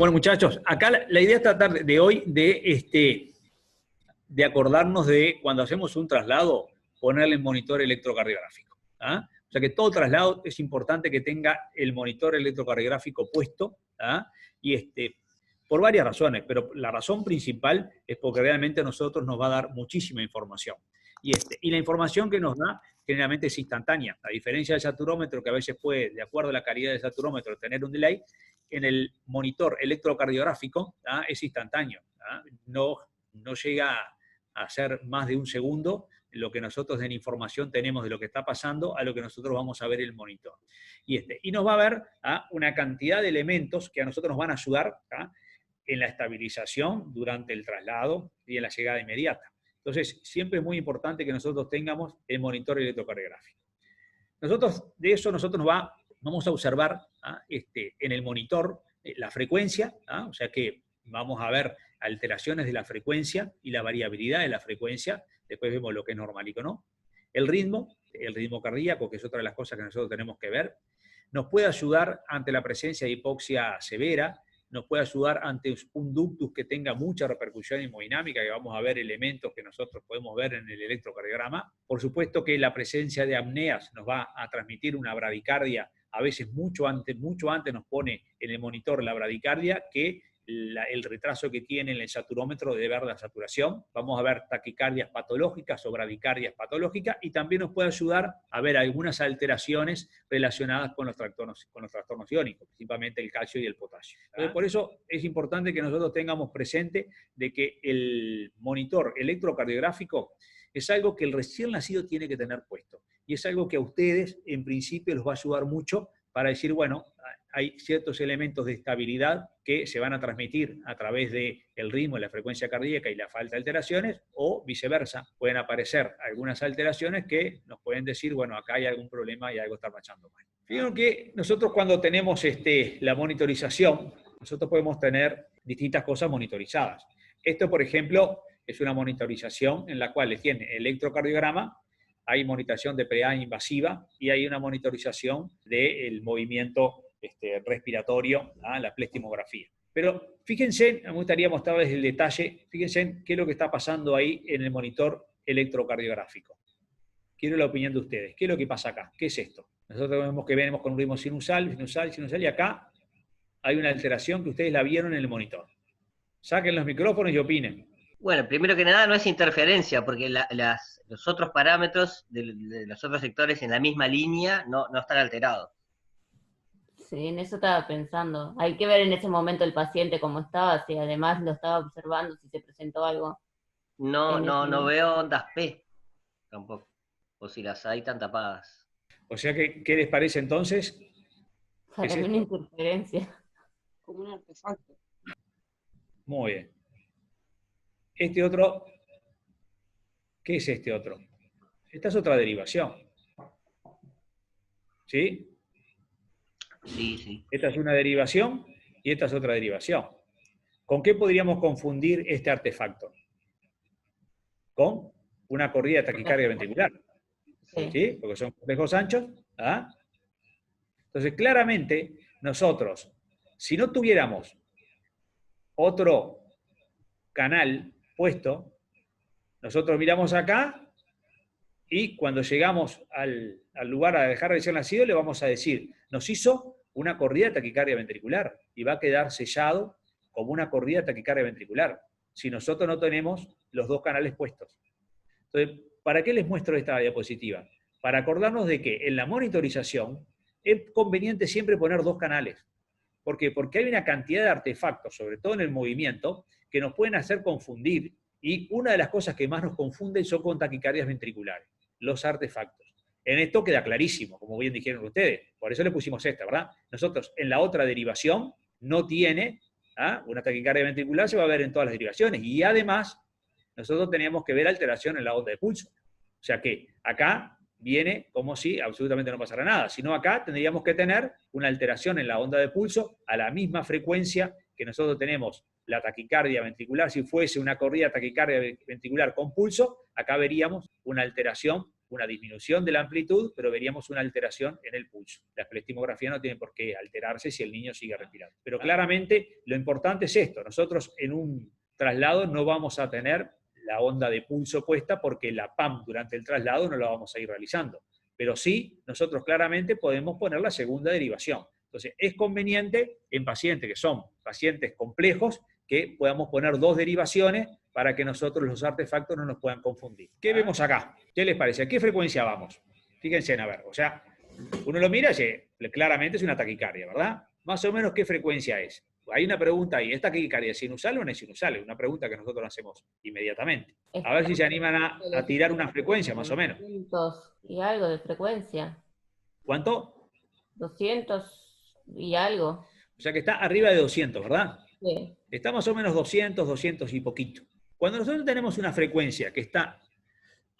Bueno, muchachos, acá la idea es tratar de hoy de acordarnos de cuando hacemos un traslado, ponerle el monitor electrocardiográfico. ¿Ah? O sea que todo traslado es importante que tenga el monitor electrocardiográfico puesto, ¿ah? Y por varias razones, pero la razón principal es porque realmente a nosotros nos va a dar muchísima información. Y la información que nos da generalmente es instantánea, a diferencia del saturómetro, que a veces puede, de acuerdo a la calidad del saturómetro, tener un delay. En el monitor electrocardiográfico, ¿ah? Es instantáneo, ¿ah? No llega a ser más de un segundo lo que nosotros en información tenemos de lo que está pasando a lo que nosotros vamos a ver en el monitor. Y nos va a ver, ¿ah? Una cantidad de elementos que a nosotros nos van a ayudar, ¿ah? En la estabilización durante el traslado y en la llegada inmediata. Entonces, siempre es muy importante que nosotros tengamos el monitor electrocardiográfico. Nosotros vamos a observar, ¿ah? En el monitor la frecuencia, ¿ah? O sea que vamos a ver alteraciones de la frecuencia y la variabilidad de la frecuencia. Después vemos lo que es normal y que no. El ritmo cardíaco, que es otra de las cosas que nosotros tenemos que ver, nos puede ayudar ante la presencia de hipoxia severa, nos puede ayudar ante un ductus que tenga mucha repercusión hemodinámica, que vamos a ver elementos que nosotros podemos ver en el electrocardiograma. Por supuesto que la presencia de apneas nos va a transmitir una bradicardia, a veces mucho antes nos pone en el monitor la bradicardia que el retraso que tiene en el saturómetro de ver la saturación. Vamos a ver taquicardias patológicas o bradicardias patológicas, y también nos puede ayudar a ver algunas alteraciones relacionadas con los trastornos iónicos, principalmente el calcio y el potasio. Entonces, por eso es importante que nosotros tengamos presente de que el monitor electrocardiográfico es algo que el recién nacido tiene que tener puesto, y es algo que a ustedes en principio les va a ayudar mucho para decir, bueno, hay ciertos elementos de estabilidad que se van a transmitir a través del ritmo, la frecuencia cardíaca y la falta de alteraciones, o viceversa. Pueden aparecer algunas alteraciones que nos pueden decir, bueno, acá hay algún problema y algo está marchando mal. Fíjense que nosotros cuando tenemos la monitorización, nosotros podemos tener distintas cosas monitorizadas. Esto, por ejemplo, es una monitorización en la cual tiene electrocardiograma, hay monitorización de PA invasiva y hay una monitorización del movimiento respiratorio, ¿ah? La pleximografía. Pero fíjense, me gustaría mostrarles el detalle, fíjense qué es lo que está pasando ahí en el monitor electrocardiográfico. Quiero la opinión de ustedes. ¿Qué es lo que pasa acá? ¿Qué es esto? Nosotros vemos que venimos con un ritmo sinusal, y acá hay una alteración que ustedes la vieron en el monitor. Saquen los micrófonos y opinen. Bueno, primero que nada no es interferencia, porque los otros parámetros de los otros sectores en la misma línea no están alterados. Sí, en eso estaba pensando. Hay que ver en ese momento el paciente cómo estaba, si además lo estaba observando, si se presentó algo. No veo ondas P tampoco, o si las hay tan tapadas. O sea que, ¿qué les parece entonces? Para mí una interferencia. Como un artefacto. Muy bien. Este otro, ¿qué es este otro? Esta es otra derivación. ¿Sí? Sí. Esta es una derivación y esta es otra derivación. ¿Con qué podríamos confundir este artefacto? Con una corrida de taquicardia ventricular. ¿Sí? Porque son complejos anchos. ¿Ah? Entonces, claramente, nosotros, si no tuviéramos otro canal puesto, nosotros miramos acá y cuando llegamos al lugar a dejar recién nacido le vamos a decir, nos hizo una corrida de taquicardia ventricular y va a quedar sellado como una corrida de taquicardia ventricular si nosotros no tenemos los dos canales puestos. Entonces, ¿para qué les muestro esta diapositiva? Para acordarnos de que en la monitorización es conveniente siempre poner dos canales. ¿Por qué? Porque hay una cantidad de artefactos, sobre todo en el movimiento, que nos pueden hacer confundir, y una de las cosas que más nos confunden son con taquicardias ventriculares, los artefactos. En esto queda clarísimo, como bien dijeron ustedes, por eso le pusimos esta, ¿verdad? Nosotros en la otra derivación no tiene, una taquicardia ventricular se va a ver en todas las derivaciones, y además nosotros tenemos que ver alteración en la onda de pulso. O sea que acá viene como si absolutamente no pasara nada, sino acá tendríamos que tener una alteración en la onda de pulso a la misma frecuencia que nosotros tenemos la taquicardia ventricular. Si fuese una corrida taquicardia ventricular con pulso, acá veríamos una alteración una disminución de la amplitud, pero veríamos una alteración en el pulso. La espeleismografía no tiene por qué alterarse si el niño sigue respirando. Pero claramente lo importante es esto, nosotros en un traslado no vamos a tener la onda de pulso puesta porque la PAM durante el traslado no la vamos a ir realizando. Pero sí, nosotros claramente podemos poner la segunda derivación. Entonces, es conveniente en pacientes que son pacientes complejos que podamos poner 2 derivaciones para que nosotros los artefactos no nos puedan confundir. ¿Qué vemos acá? ¿Qué les parece? ¿A qué frecuencia vamos? Fíjense en a ver, o sea, uno lo mira y claramente es una taquicardia, ¿verdad? Más o menos, ¿qué frecuencia es? Hay una pregunta ahí, ¿esta taquicardia es sinusal o no es sinusal? Es una pregunta que nosotros hacemos inmediatamente. A ver si se animan a tirar una frecuencia, más o menos. 200 y algo de frecuencia. ¿Cuánto? 200 y algo. O sea que está arriba de 200, ¿verdad? Sí. Está más o menos 200, 200 y poquito. Cuando nosotros tenemos una frecuencia que está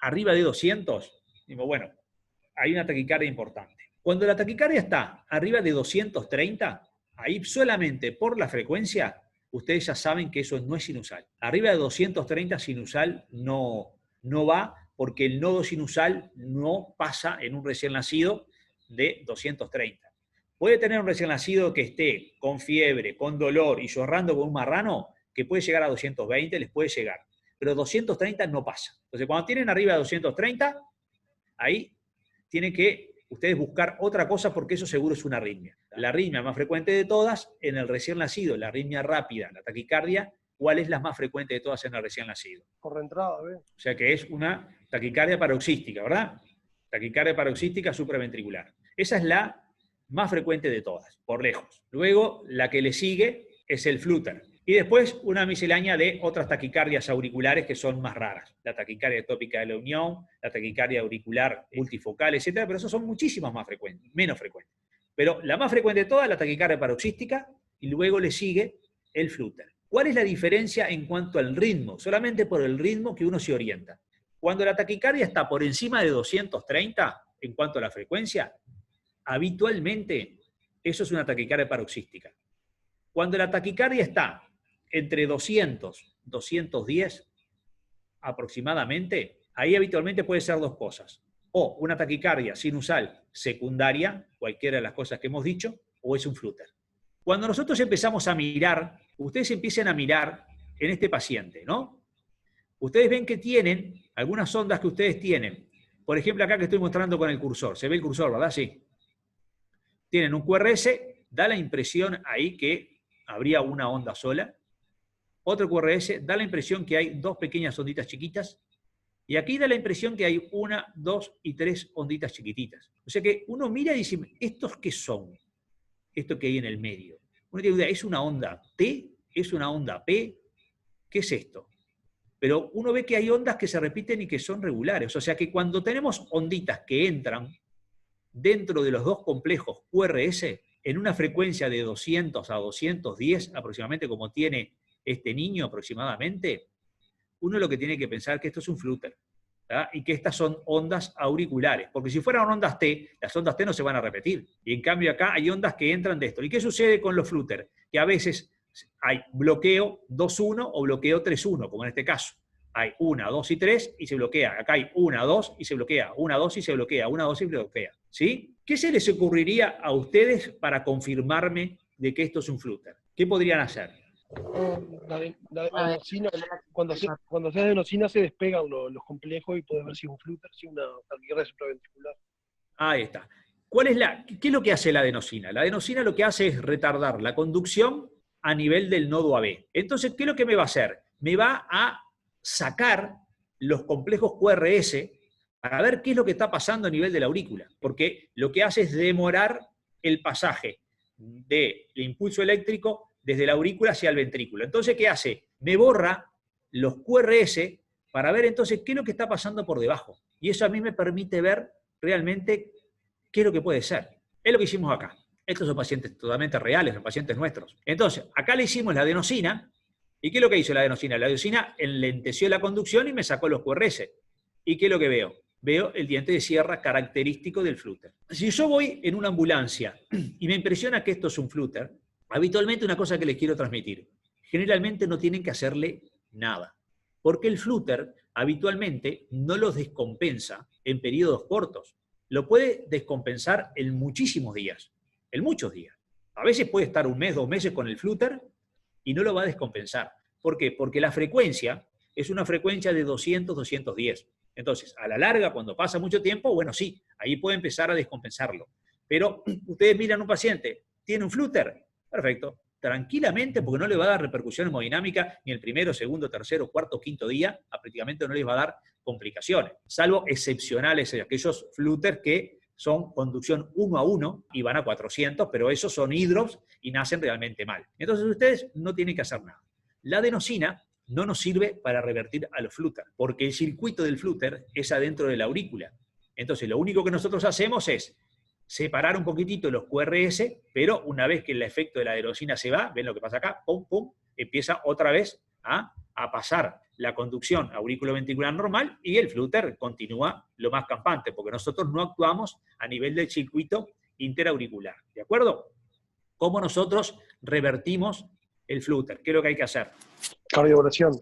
arriba de 200, digo, bueno, hay una taquicardia importante. Cuando la taquicardia está arriba de 230, ahí solamente por la frecuencia, ustedes ya saben que eso no es sinusal. Arriba de 230 sinusal no va, porque el nodo sinusal no pasa en un recién nacido de 230. Puede tener un recién nacido que esté con fiebre, con dolor y llorando con un marrano, que puede llegar a 220, les puede llegar. Pero 230 no pasa. Entonces, cuando tienen arriba de 230, ahí tienen que ustedes buscar otra cosa porque eso seguro es una arritmia. La arritmia más frecuente de todas en el recién nacido, la arritmia rápida, la taquicardia, ¿cuál es la más frecuente de todas en el recién nacido? Por reentrada, ¿ves? O sea que es una taquicardia paroxística, ¿verdad? Taquicardia paroxística supraventricular. Esa es la más frecuente de todas, por lejos. Luego, la que le sigue es el flutter. Y después una miscelánea de otras taquicardias auriculares que son más raras. La taquicardia tópica de la unión, la taquicardia auricular multifocal, etc. Pero esas son muchísimas más frecuentes, menos frecuentes. Pero la más frecuente de todas es la taquicardia paroxística y luego le sigue el flutter. ¿Cuál es la diferencia en cuanto al ritmo? Solamente por el ritmo que uno se orienta. Cuando la taquicardia está por encima de 230, en cuanto a la frecuencia, habitualmente eso es una taquicardia paroxística. Cuando la taquicardia está entre 200, 210 aproximadamente, ahí habitualmente puede ser 2 cosas. O una taquicardia sinusal secundaria, cualquiera de las cosas que hemos dicho, o es un flutter. Cuando nosotros empezamos a mirar, ustedes empiecen a mirar en este paciente, ¿no? Ustedes ven que tienen algunas ondas que ustedes tienen. Por ejemplo, acá que estoy mostrando con el cursor. ¿Se ve el cursor, verdad? Sí. Tienen un QRS, da la impresión ahí que habría una onda sola. Otro QRS, da la impresión que hay 2 pequeñas onditas chiquitas. Y aquí da la impresión que hay 1, 2 y 3 onditas chiquititas. O sea que uno mira y dice, ¿estos qué son? Esto que hay en el medio. Uno tiene idea, ¿es una onda T? ¿Es una onda P? ¿Qué es esto? Pero uno ve que hay ondas que se repiten y que son regulares. O sea que cuando tenemos onditas que entran dentro de los 2 complejos QRS, en una frecuencia de 200 a 210 aproximadamente, como tiene este niño aproximadamente, uno lo que tiene que pensar es que esto es un flutter, ¿verdad? Y que estas son ondas auriculares, porque si fueran ondas T, las ondas T no se van a repetir, y en cambio acá hay ondas que entran de esto. ¿Y qué sucede con los flutter? Que a veces hay bloqueo 2-1 o bloqueo 3-1, como en este caso. Hay 1, 2 y 3 y se bloquea. Acá hay 1, 2 y se bloquea. 1, 2 y se bloquea. 1, 2 y se bloquea. ¿Sí? ¿Qué se les ocurriría a ustedes para confirmarme de que esto es un flutter? ¿Qué podrían hacer? La adenosina, cuando se adenosina se despegan los complejos y puedes ver si es un flutter, si es una taquicardia supraventricular. Ahí está. ¿Qué es lo que hace la adenosina? La adenosina lo que hace es retardar la conducción a nivel del nodo AB. Entonces, ¿qué es lo que me va a hacer? Me va a sacar los complejos QRS para ver qué es lo que está pasando a nivel de la aurícula, porque lo que hace es demorar el pasaje del impulso eléctrico desde la aurícula hacia el ventrículo. Entonces, ¿qué hace? Me borra los QRS para ver entonces qué es lo que está pasando por debajo. Y eso a mí me permite ver realmente qué es lo que puede ser. Es lo que hicimos acá. Estos son pacientes totalmente reales, son pacientes nuestros. Entonces, acá le hicimos la adenosina. ¿Y qué es lo que hizo la adenosina? La adenosina enlenteció la conducción y me sacó los QRS. ¿Y qué es lo que veo? Veo el diente de sierra característico del flutter. Si yo voy en una ambulancia y me impresiona que esto es un flutter, habitualmente una cosa que les quiero transmitir, generalmente no tienen que hacerle nada, porque el flutter habitualmente no los descompensa en periodos cortos. Lo puede descompensar en muchísimos días, en muchos días. A veces puede estar 1 mes, 2 meses con el flúter y no lo va a descompensar. ¿Por qué? Porque la frecuencia es una frecuencia de 200, 210. Entonces, a la larga, cuando pasa mucho tiempo, bueno, sí, ahí puede empezar a descompensarlo. Pero ustedes miran a un paciente, ¿tiene un flúter? Perfecto. Tranquilamente, porque no le va a dar repercusión hemodinámica ni el primero, segundo, tercero, cuarto, quinto día, prácticamente no les va a dar complicaciones, salvo excepcionales, aquellos flúters que son conducción 1 a 1 y van a 400, pero esos son hidros y nacen realmente mal. Entonces ustedes no tienen que hacer nada. La adenosina no nos sirve para revertir a los flúter, porque el circuito del flúter es adentro de la aurícula. Entonces lo único que nosotros hacemos es separar un poquitito los QRS, pero una vez que el efecto de la adenosina se va, ven lo que pasa acá, pum, pum, empieza otra vez a pasar la conducción aurículo-ventricular normal y el flúter continúa lo más campante, porque nosotros no actuamos a nivel del circuito interauricular. ¿De acuerdo? ¿Cómo nosotros revertimos el flúter? ¿Qué es lo que hay que hacer? Cardioversión.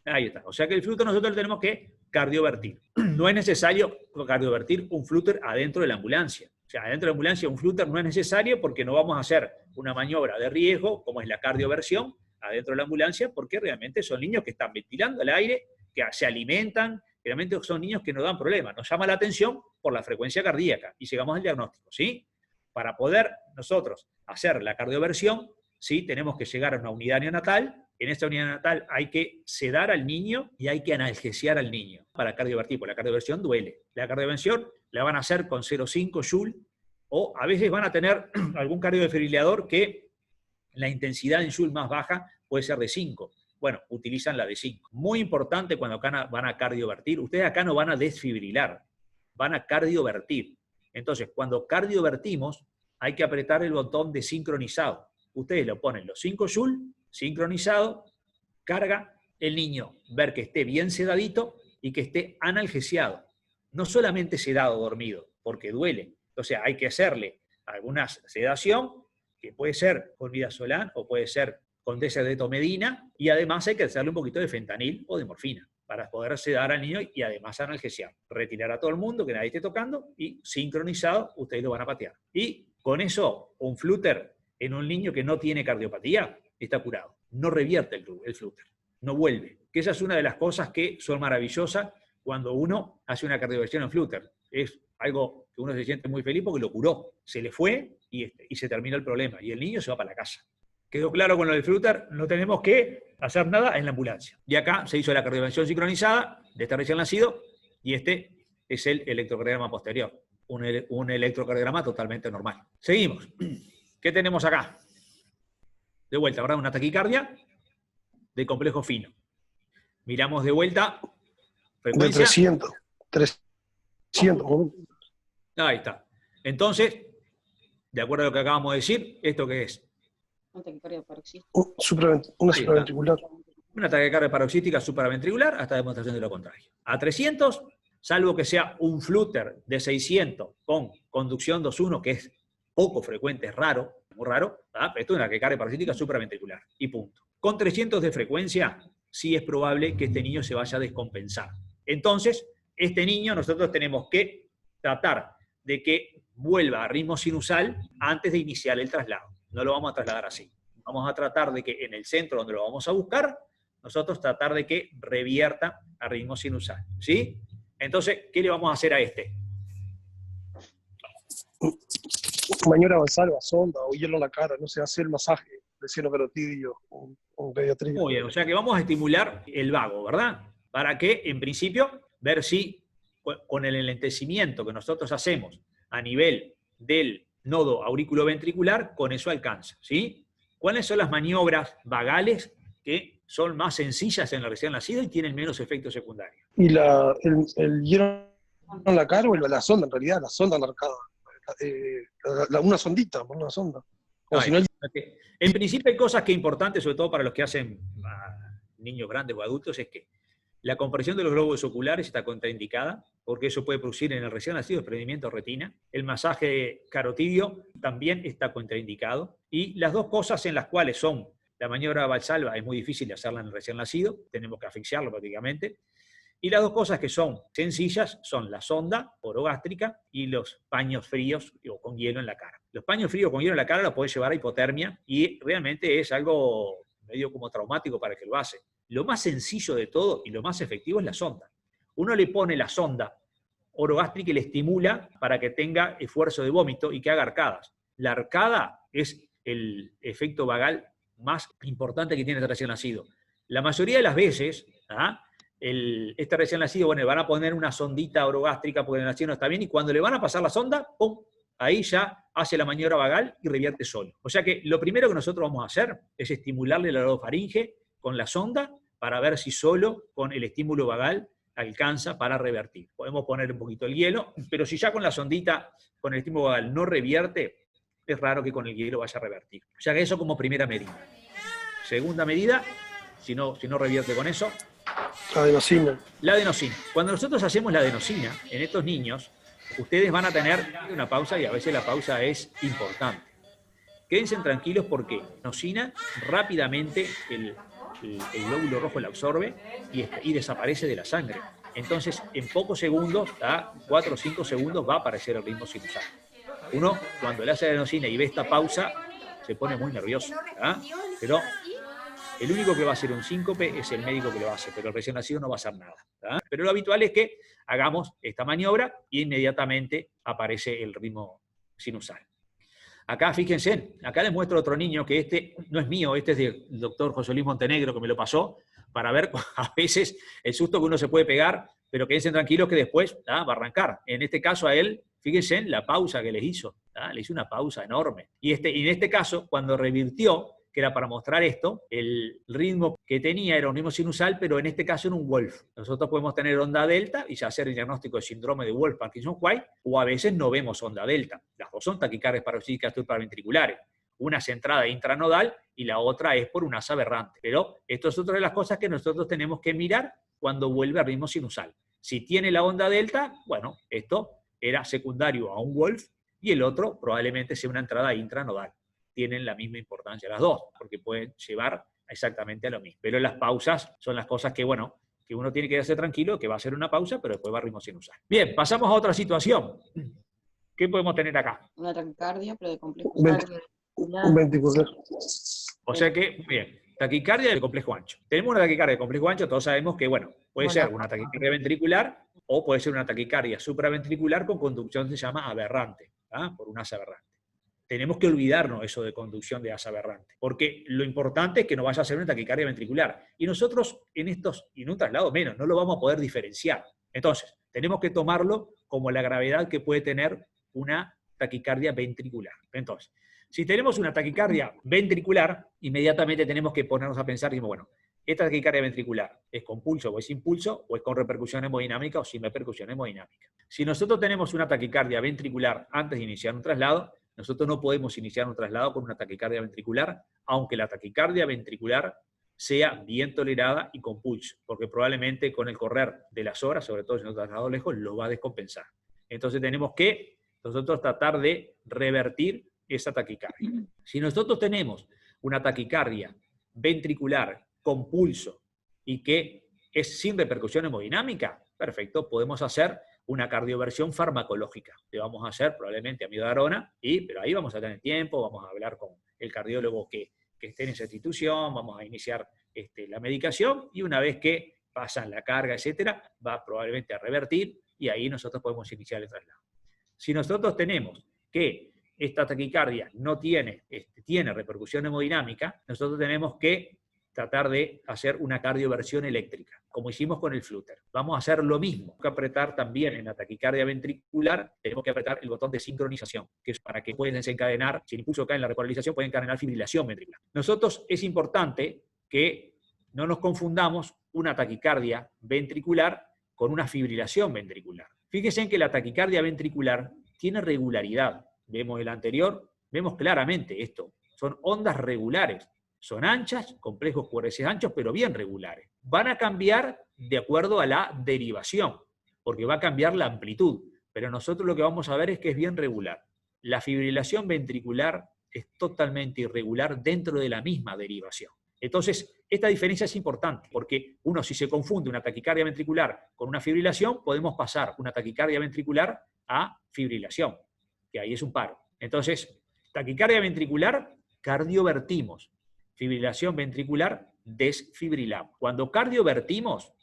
Ahí está. O sea que el flúter nosotros lo tenemos que cardiovertir. No es necesario cardiovertir un flúter adentro de la ambulancia. O sea, adentro de la ambulancia un flúter no es necesario porque no vamos a hacer una maniobra de riesgo, como es la cardioversión, adentro de la ambulancia, porque realmente son niños que están ventilando el aire, que se alimentan, realmente son niños que no dan problemas. Nos llama la atención por la frecuencia cardíaca y llegamos al diagnóstico, ¿sí? Para poder nosotros hacer la cardioversión, ¿sí? Tenemos que llegar a una unidad neonatal. En esta unidad neonatal hay que sedar al niño y hay que analgesiar al niño para cardiovertir, porque la cardioversión duele. La cardioversión la van a hacer con 0,5 Joule o a veces van a tener algún cardiodefibrilador que la intensidad en Joule más baja puede ser de 5. Bueno, utilizan la de 5. Muy importante cuando acá van a cardiovertir. Ustedes acá no van a desfibrilar, van a cardiovertir. Entonces, cuando cardiovertimos, hay que apretar el botón de sincronizado. Ustedes lo ponen los 5 Joule, sincronizado, carga, el niño ver que esté bien sedadito y que esté analgesiado. No solamente sedado, dormido, porque duele. O sea, hay que hacerle alguna sedación, que puede ser con midazolam o puede ser con deserdetomedina, y además hay que hacerle un poquito de fentanil o de morfina para poder sedar al niño y además analgesiar. Retirar a todo el mundo, que nadie esté tocando, y sincronizado, ustedes lo van a patear. Y con eso, un flúter en un niño que no tiene cardiopatía está curado. No revierte el flúter, no vuelve. Que esa es una de las cosas que son maravillosas cuando uno hace una cardioversión en flúter. Es algo que uno se siente muy feliz porque lo curó. Se le fue y se terminó el problema. Y el niño se va para la casa. ¿Quedó claro con lo del flúter? No tenemos que hacer nada en la ambulancia. Y acá se hizo la cardioversión sincronizada de este recién nacido y este es el electrocardiograma posterior. Un electrocardiograma totalmente normal. Seguimos. ¿Qué tenemos acá? De vuelta, ¿verdad? Una taquicardia de complejo fino. Miramos de vuelta. Frecuencia. De 300. Ahí está. Entonces, de acuerdo a lo que acabamos de decir, ¿esto qué es? Una taquicardia paroxística. Una supraventricular. Una taquicardia paroxística supraventricular hasta demostración de lo contrario. A 300, salvo que sea un flúter de 600 con conducción 2.1, que es poco frecuente, es raro, muy raro, ¿verdad? Pero esto es una taquicardia paroxítica supraventricular, y punto. Con 300 de frecuencia, sí es probable que este niño se vaya a descompensar. Entonces, este niño nosotros tenemos que tratar de que vuelva a ritmo sinusal antes de iniciar el traslado. No lo vamos a trasladar así. Vamos a tratar de que en el centro donde lo vamos a buscar, nosotros tratar de que revierta a ritmo sinusal. ¿Sí? Entonces, ¿qué le vamos a hacer a este? Maniobra avanzada, sonda o hielo en la cara, no sé, hacer el masaje de seno carotidio o pediatría. Muy bien, o sea que vamos a estimular el vago, ¿verdad? Para que, en principio, ver si con el enlentecimiento que nosotros hacemos a nivel del nodo auriculoventricular, con eso alcanza, ¿sí? ¿Cuáles son las maniobras vagales que son más sencillas en el recién nacido y tienen menos efectos secundarios? Y el hielo en la cara o la sonda, en realidad, la sonda enlarcada. Una sondita, una sonda. En principio hay cosas que son importantes, sobre todo para los que hacen niños grandes o adultos, es que la compresión de los globos oculares está contraindicada, porque eso puede producir en el recién nacido desprendimiento de retina. El masaje carotidio también está contraindicado. Y las dos cosas en las cuales son la maniobra Valsalva, es muy difícil hacerla en el recién nacido, tenemos que asfixiarlo prácticamente. Y las dos cosas que son sencillas son la sonda orogástrica y los paños fríos o con hielo en la cara. Los paños fríos con hielo en la cara los podés llevar a hipotermia y realmente es algo medio como traumático para el que lo hace. Lo más sencillo de todo y lo más efectivo es la sonda. Uno le pone la sonda orogástrica y le estimula para que tenga esfuerzo de vómito y que haga arcadas. La arcada es el efecto vagal más importante que tiene este recién nacido. La mayoría de las veces, este recién nacido, bueno, le van a poner una sondita orogástrica porque el nacido no está bien, y cuando le van a pasar la sonda, ¡pum!, ahí ya hace la maniobra vagal y revierte solo. O sea que lo primero que nosotros vamos a hacer es estimularle la orofaringe con la sonda para ver si solo con el estímulo vagal alcanza para revertir. Podemos poner un poquito el hielo, pero si ya con la sondita, con el estímulo vagal no revierte, es raro que con el hielo vaya a revertir. O sea que eso como primera medida. Segunda medida, si no revierte con eso, la adenosina. La adenosina. Cuando nosotros hacemos la adenosina en estos niños, ustedes van a tener una pausa y a veces la pausa es importante. Quédense tranquilos porque la adenosina rápidamente el glóbulo rojo la absorbe y desaparece de la sangre. Entonces, en pocos segundos, 4 o 5 segundos, va a aparecer el ritmo sinusal. Uno, cuando le hace adenosina y ve esta pausa, se pone muy nervioso. Pero el único que va a hacer un síncope es el médico que lo hace, pero el recién nacido no va a hacer nada. Pero lo habitual es que hagamos esta maniobra y inmediatamente aparece el ritmo sinusal. Acá, fíjense, acá les muestro otro niño que este no es mío, este es del doctor José Luis Montenegro que me lo pasó, para ver a veces el susto que uno se puede pegar, pero quédense tranquilos que después va a arrancar. En este caso a él, fíjense en la pausa que les hizo, le hizo una pausa enorme. Y en este caso, cuando revirtió, que era para mostrar esto, el ritmo que tenía era un ritmo sinusal, pero en este caso era un Wolf. Nosotros podemos tener onda delta y ya hacer el diagnóstico de síndrome de Wolf-Parkinson-White, o a veces no vemos onda delta. Las dos son taquicardias paroxísticas supraventriculares. Una es centrada intranodal y la otra es por un asa aberrante. Pero esto es otra de las cosas que nosotros tenemos que mirar cuando vuelve al ritmo sinusal. Si tiene la onda delta, bueno, esto era secundario a un Wolf y el otro probablemente sea una entrada intranodal. Tienen la misma importancia las dos, porque pueden llevar exactamente a lo mismo. Pero las pausas son las cosas que, bueno, que uno tiene que quedarse tranquilo, que va a ser una pausa, pero después va a ritmo sinusal. Bien, pasamos a otra situación. ¿Qué podemos tener acá? Una taquicardia, pero de complejo. Un ventricular. O sea que, bien, taquicardia de complejo ancho. Tenemos una taquicardia de complejo ancho, todos sabemos que, bueno, puede ser una taquicardia ventricular o puede ser una taquicardia supraventricular con conducción que se llama aberrante, por un asa aberrante. Tenemos que olvidarnos eso de conducción de asa aberrante, porque lo importante es que no vaya a ser una taquicardia ventricular. Y nosotros en un traslado menos, no lo vamos a poder diferenciar. Entonces, tenemos que tomarlo como la gravedad que puede tener una taquicardia ventricular. Entonces, si tenemos una taquicardia ventricular, inmediatamente tenemos que ponernos a pensar, y bueno, ¿esta taquicardia ventricular es con pulso o es sin pulso, o es con repercusión hemodinámica o sin repercusión hemodinámica? Si nosotros tenemos una taquicardia ventricular antes de iniciar un traslado, nosotros no podemos iniciar un traslado con una taquicardia ventricular, aunque la taquicardia ventricular sea bien tolerada y con pulso, porque probablemente con el correr de las horas, sobre todo si no traslado lejos, lo va a descompensar. Entonces tenemos que nosotros tratar de revertir esa taquicardia. Si nosotros tenemos una taquicardia ventricular con pulso y que es sin repercusión hemodinámica, perfecto, podemos hacer una cardioversión farmacológica. Le vamos a hacer probablemente amiodarona, pero ahí vamos a tener tiempo, vamos a hablar con el cardiólogo que esté en esa institución, vamos a iniciar la medicación y una vez que pasan la carga, etcétera, va probablemente a revertir y ahí nosotros podemos iniciar el traslado. Si nosotros tenemos que esta taquicardia no tiene repercusión hemodinámica, nosotros tenemos que tratar de hacer una cardioversión eléctrica, como hicimos con el Flutter. Vamos a hacer lo mismo. Tenemos que apretar también en la taquicardia ventricular, tenemos que apretar el botón de sincronización, que es para que puedan desencadenar, si el impulso cae en la repolarización, pueden encadenar fibrilación ventricular. Nosotros es importante que no nos confundamos una taquicardia ventricular con una fibrilación ventricular. Fíjense en que la taquicardia ventricular tiene regularidad. Vemos el anterior, vemos claramente esto. Son ondas regulares. Son anchas, complejos QRS anchos, pero bien regulares. Van a cambiar de acuerdo a la derivación, porque va a cambiar la amplitud. Pero nosotros lo que vamos a ver es que es bien regular. La fibrilación ventricular es totalmente irregular dentro de la misma derivación. Entonces, esta diferencia es importante, porque uno, si se confunde una taquicardia ventricular con una fibrilación, podemos pasar una taquicardia ventricular a fibrilación, que ahí es un paro. Entonces, taquicardia ventricular, cardiovertimos. Fibrilación ventricular, desfibrilamos. Cuando cardiovertimos,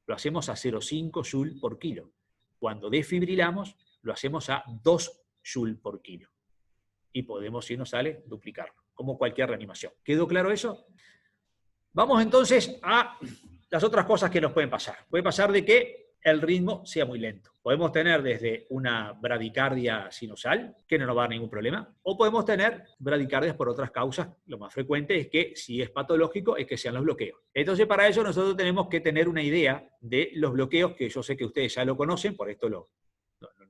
lo hacemos a 0,5 Joule por kilo. Cuando desfibrilamos, lo hacemos a 2 Joule por kilo. Y podemos, si nos sale, duplicarlo, como cualquier reanimación. ¿Quedó claro eso? Vamos entonces a las otras cosas que nos pueden pasar. Puede pasar de que el ritmo sea muy lento. Podemos tener desde una bradicardia sinusal, que no nos va a dar ningún problema, o podemos tener bradicardias por otras causas. Lo más frecuente es que, si es patológico, es que sean los bloqueos. Entonces, para eso nosotros tenemos que tener una idea de los bloqueos, que yo sé que ustedes ya lo conocen, por esto no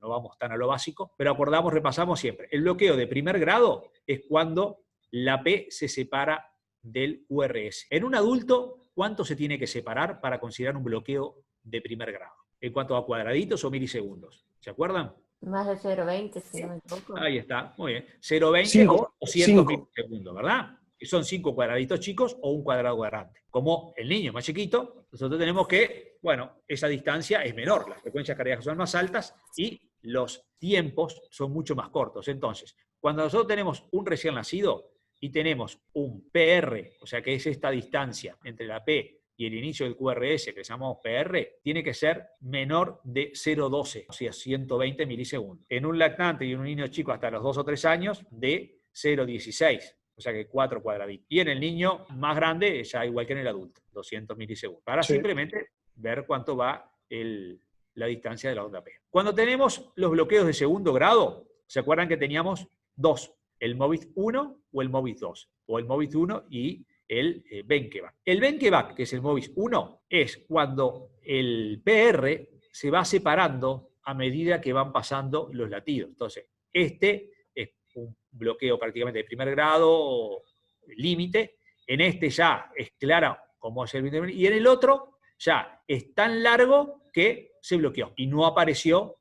vamos tan a lo básico, pero repasamos siempre. El bloqueo de primer grado es cuando la P se separa del QRS. En un adulto, ¿cuánto se tiene que separar para considerar un bloqueo de primer grado? En cuanto a cuadraditos o milisegundos. ¿Se acuerdan? Más de 0,20, si no me equivoco. Ahí está, muy bien. 0,20 o 200 milisegundos, ¿verdad? Que son 5 cuadraditos chicos o un cuadrado grande. Como el niño más chiquito, nosotros tenemos que, bueno, esa distancia es menor, las frecuencias cardíacas son más altas y los tiempos son mucho más cortos. Entonces, cuando nosotros tenemos un recién nacido y tenemos un PR, o sea que es esta distancia entre la P y el inicio del QRS, que llamamos PR, tiene que ser menor de 0,12, o sea, 120 milisegundos. En un lactante y en un niño chico hasta los 2 o 3 años, de 0,16, o sea que 4 cuadraditos. Y en el niño más grande, ya igual que en el adulto, 200 milisegundos. Para simplemente ver cuánto va la distancia de la onda P. Cuando tenemos los bloqueos de segundo grado, ¿se acuerdan que teníamos dos? El MOVID 1 o el MOVID 2, o el MOVID 1 y el Benkevac. El Benkevac, que es el MOVID 1, es cuando el PR se va separando a medida que van pasando los latidos. Entonces, este es un bloqueo prácticamente de primer grado, límite. En este ya es clara como es el Benkevac, y en el otro ya es tan largo que se bloqueó y no apareció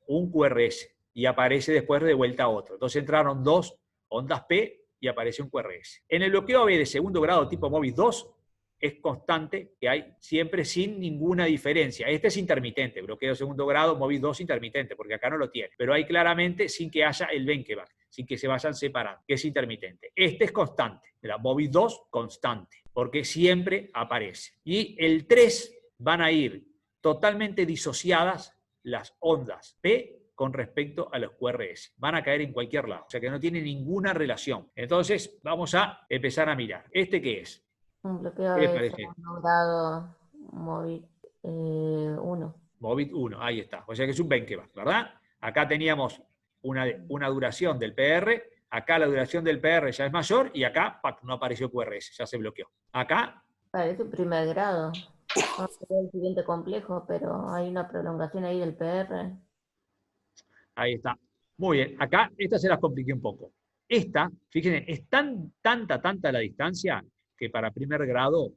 un QRS, y aparece después de vuelta a otro. Entonces entraron dos ondas P y aparece un QRS. En el bloqueo AB de segundo grado tipo MOVID 2 es constante, que hay siempre sin ninguna diferencia. Este es intermitente, bloqueo de segundo grado, MOVID 2 intermitente, porque acá no lo tiene. Pero hay claramente sin que haya el Benkevac, sin que se vayan separando, que es intermitente. Este es constante, la MOVID 2 constante, porque siempre aparece. Y el 3 van a ir totalmente disociadas las ondas P con respecto a los QRS. Van a caer en cualquier lado, o sea que no tiene ninguna relación. Entonces, vamos a empezar a mirar. ¿Este qué es? Un bloqueo ¿Qué les de parece? segundo grado MOVID 1. MOVID 1, ahí está. O sea que es un Benkevac, ¿verdad? Acá teníamos una duración del PR, acá la duración del PR ya es mayor, y acá no apareció QRS, ya se bloqueó. Acá... Parece un primer grado. No sé el siguiente complejo, pero hay una prolongación ahí del PR. Ahí está. Muy bien. Acá, esta se las compliqué un poco. Esta, fíjense, es tanta la distancia que para primer grado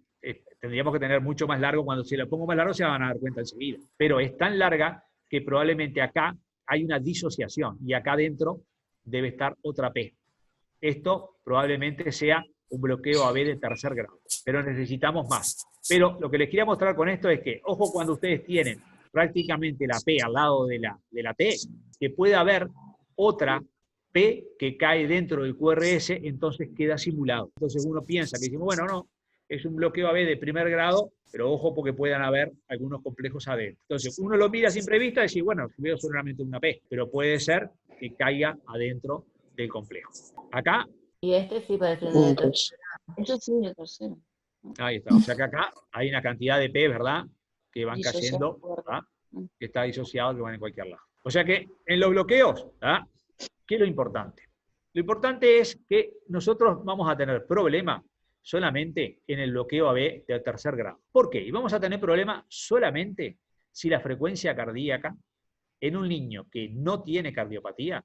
tendríamos que tener mucho más largo. Cuando se la pongo más largo se van a dar cuenta enseguida. Pero es tan larga que probablemente acá hay una disociación y acá adentro debe estar otra P. Esto probablemente sea un bloqueo AB de tercer grado, pero necesitamos más. Pero lo que les quería mostrar con esto es que, ojo cuando ustedes tienen prácticamente la P al lado de la T, que puede haber otra P que cae dentro del QRS, entonces queda simulado. Entonces uno piensa que decimos, bueno, no, es un bloqueo AB de primer grado, pero ojo porque puedan haber algunos complejos adentro. Entonces uno lo mira a simple vista y dice, bueno, veo solamente una P, pero puede ser que caiga adentro del complejo. Acá... Y este sí parece un de Esto sí, el tercero. Ahí está, o sea que acá hay una cantidad de P, ¿verdad?, que van cayendo, ¿verdad?, que está disociado, que van en cualquier lado. O sea que en los bloqueos, ¿verdad?, ¿qué es lo importante? Lo importante es que nosotros vamos a tener problema solamente en el bloqueo AB de tercer grado. ¿Por qué? Y vamos a tener problema solamente si la frecuencia cardíaca en un niño que no tiene cardiopatía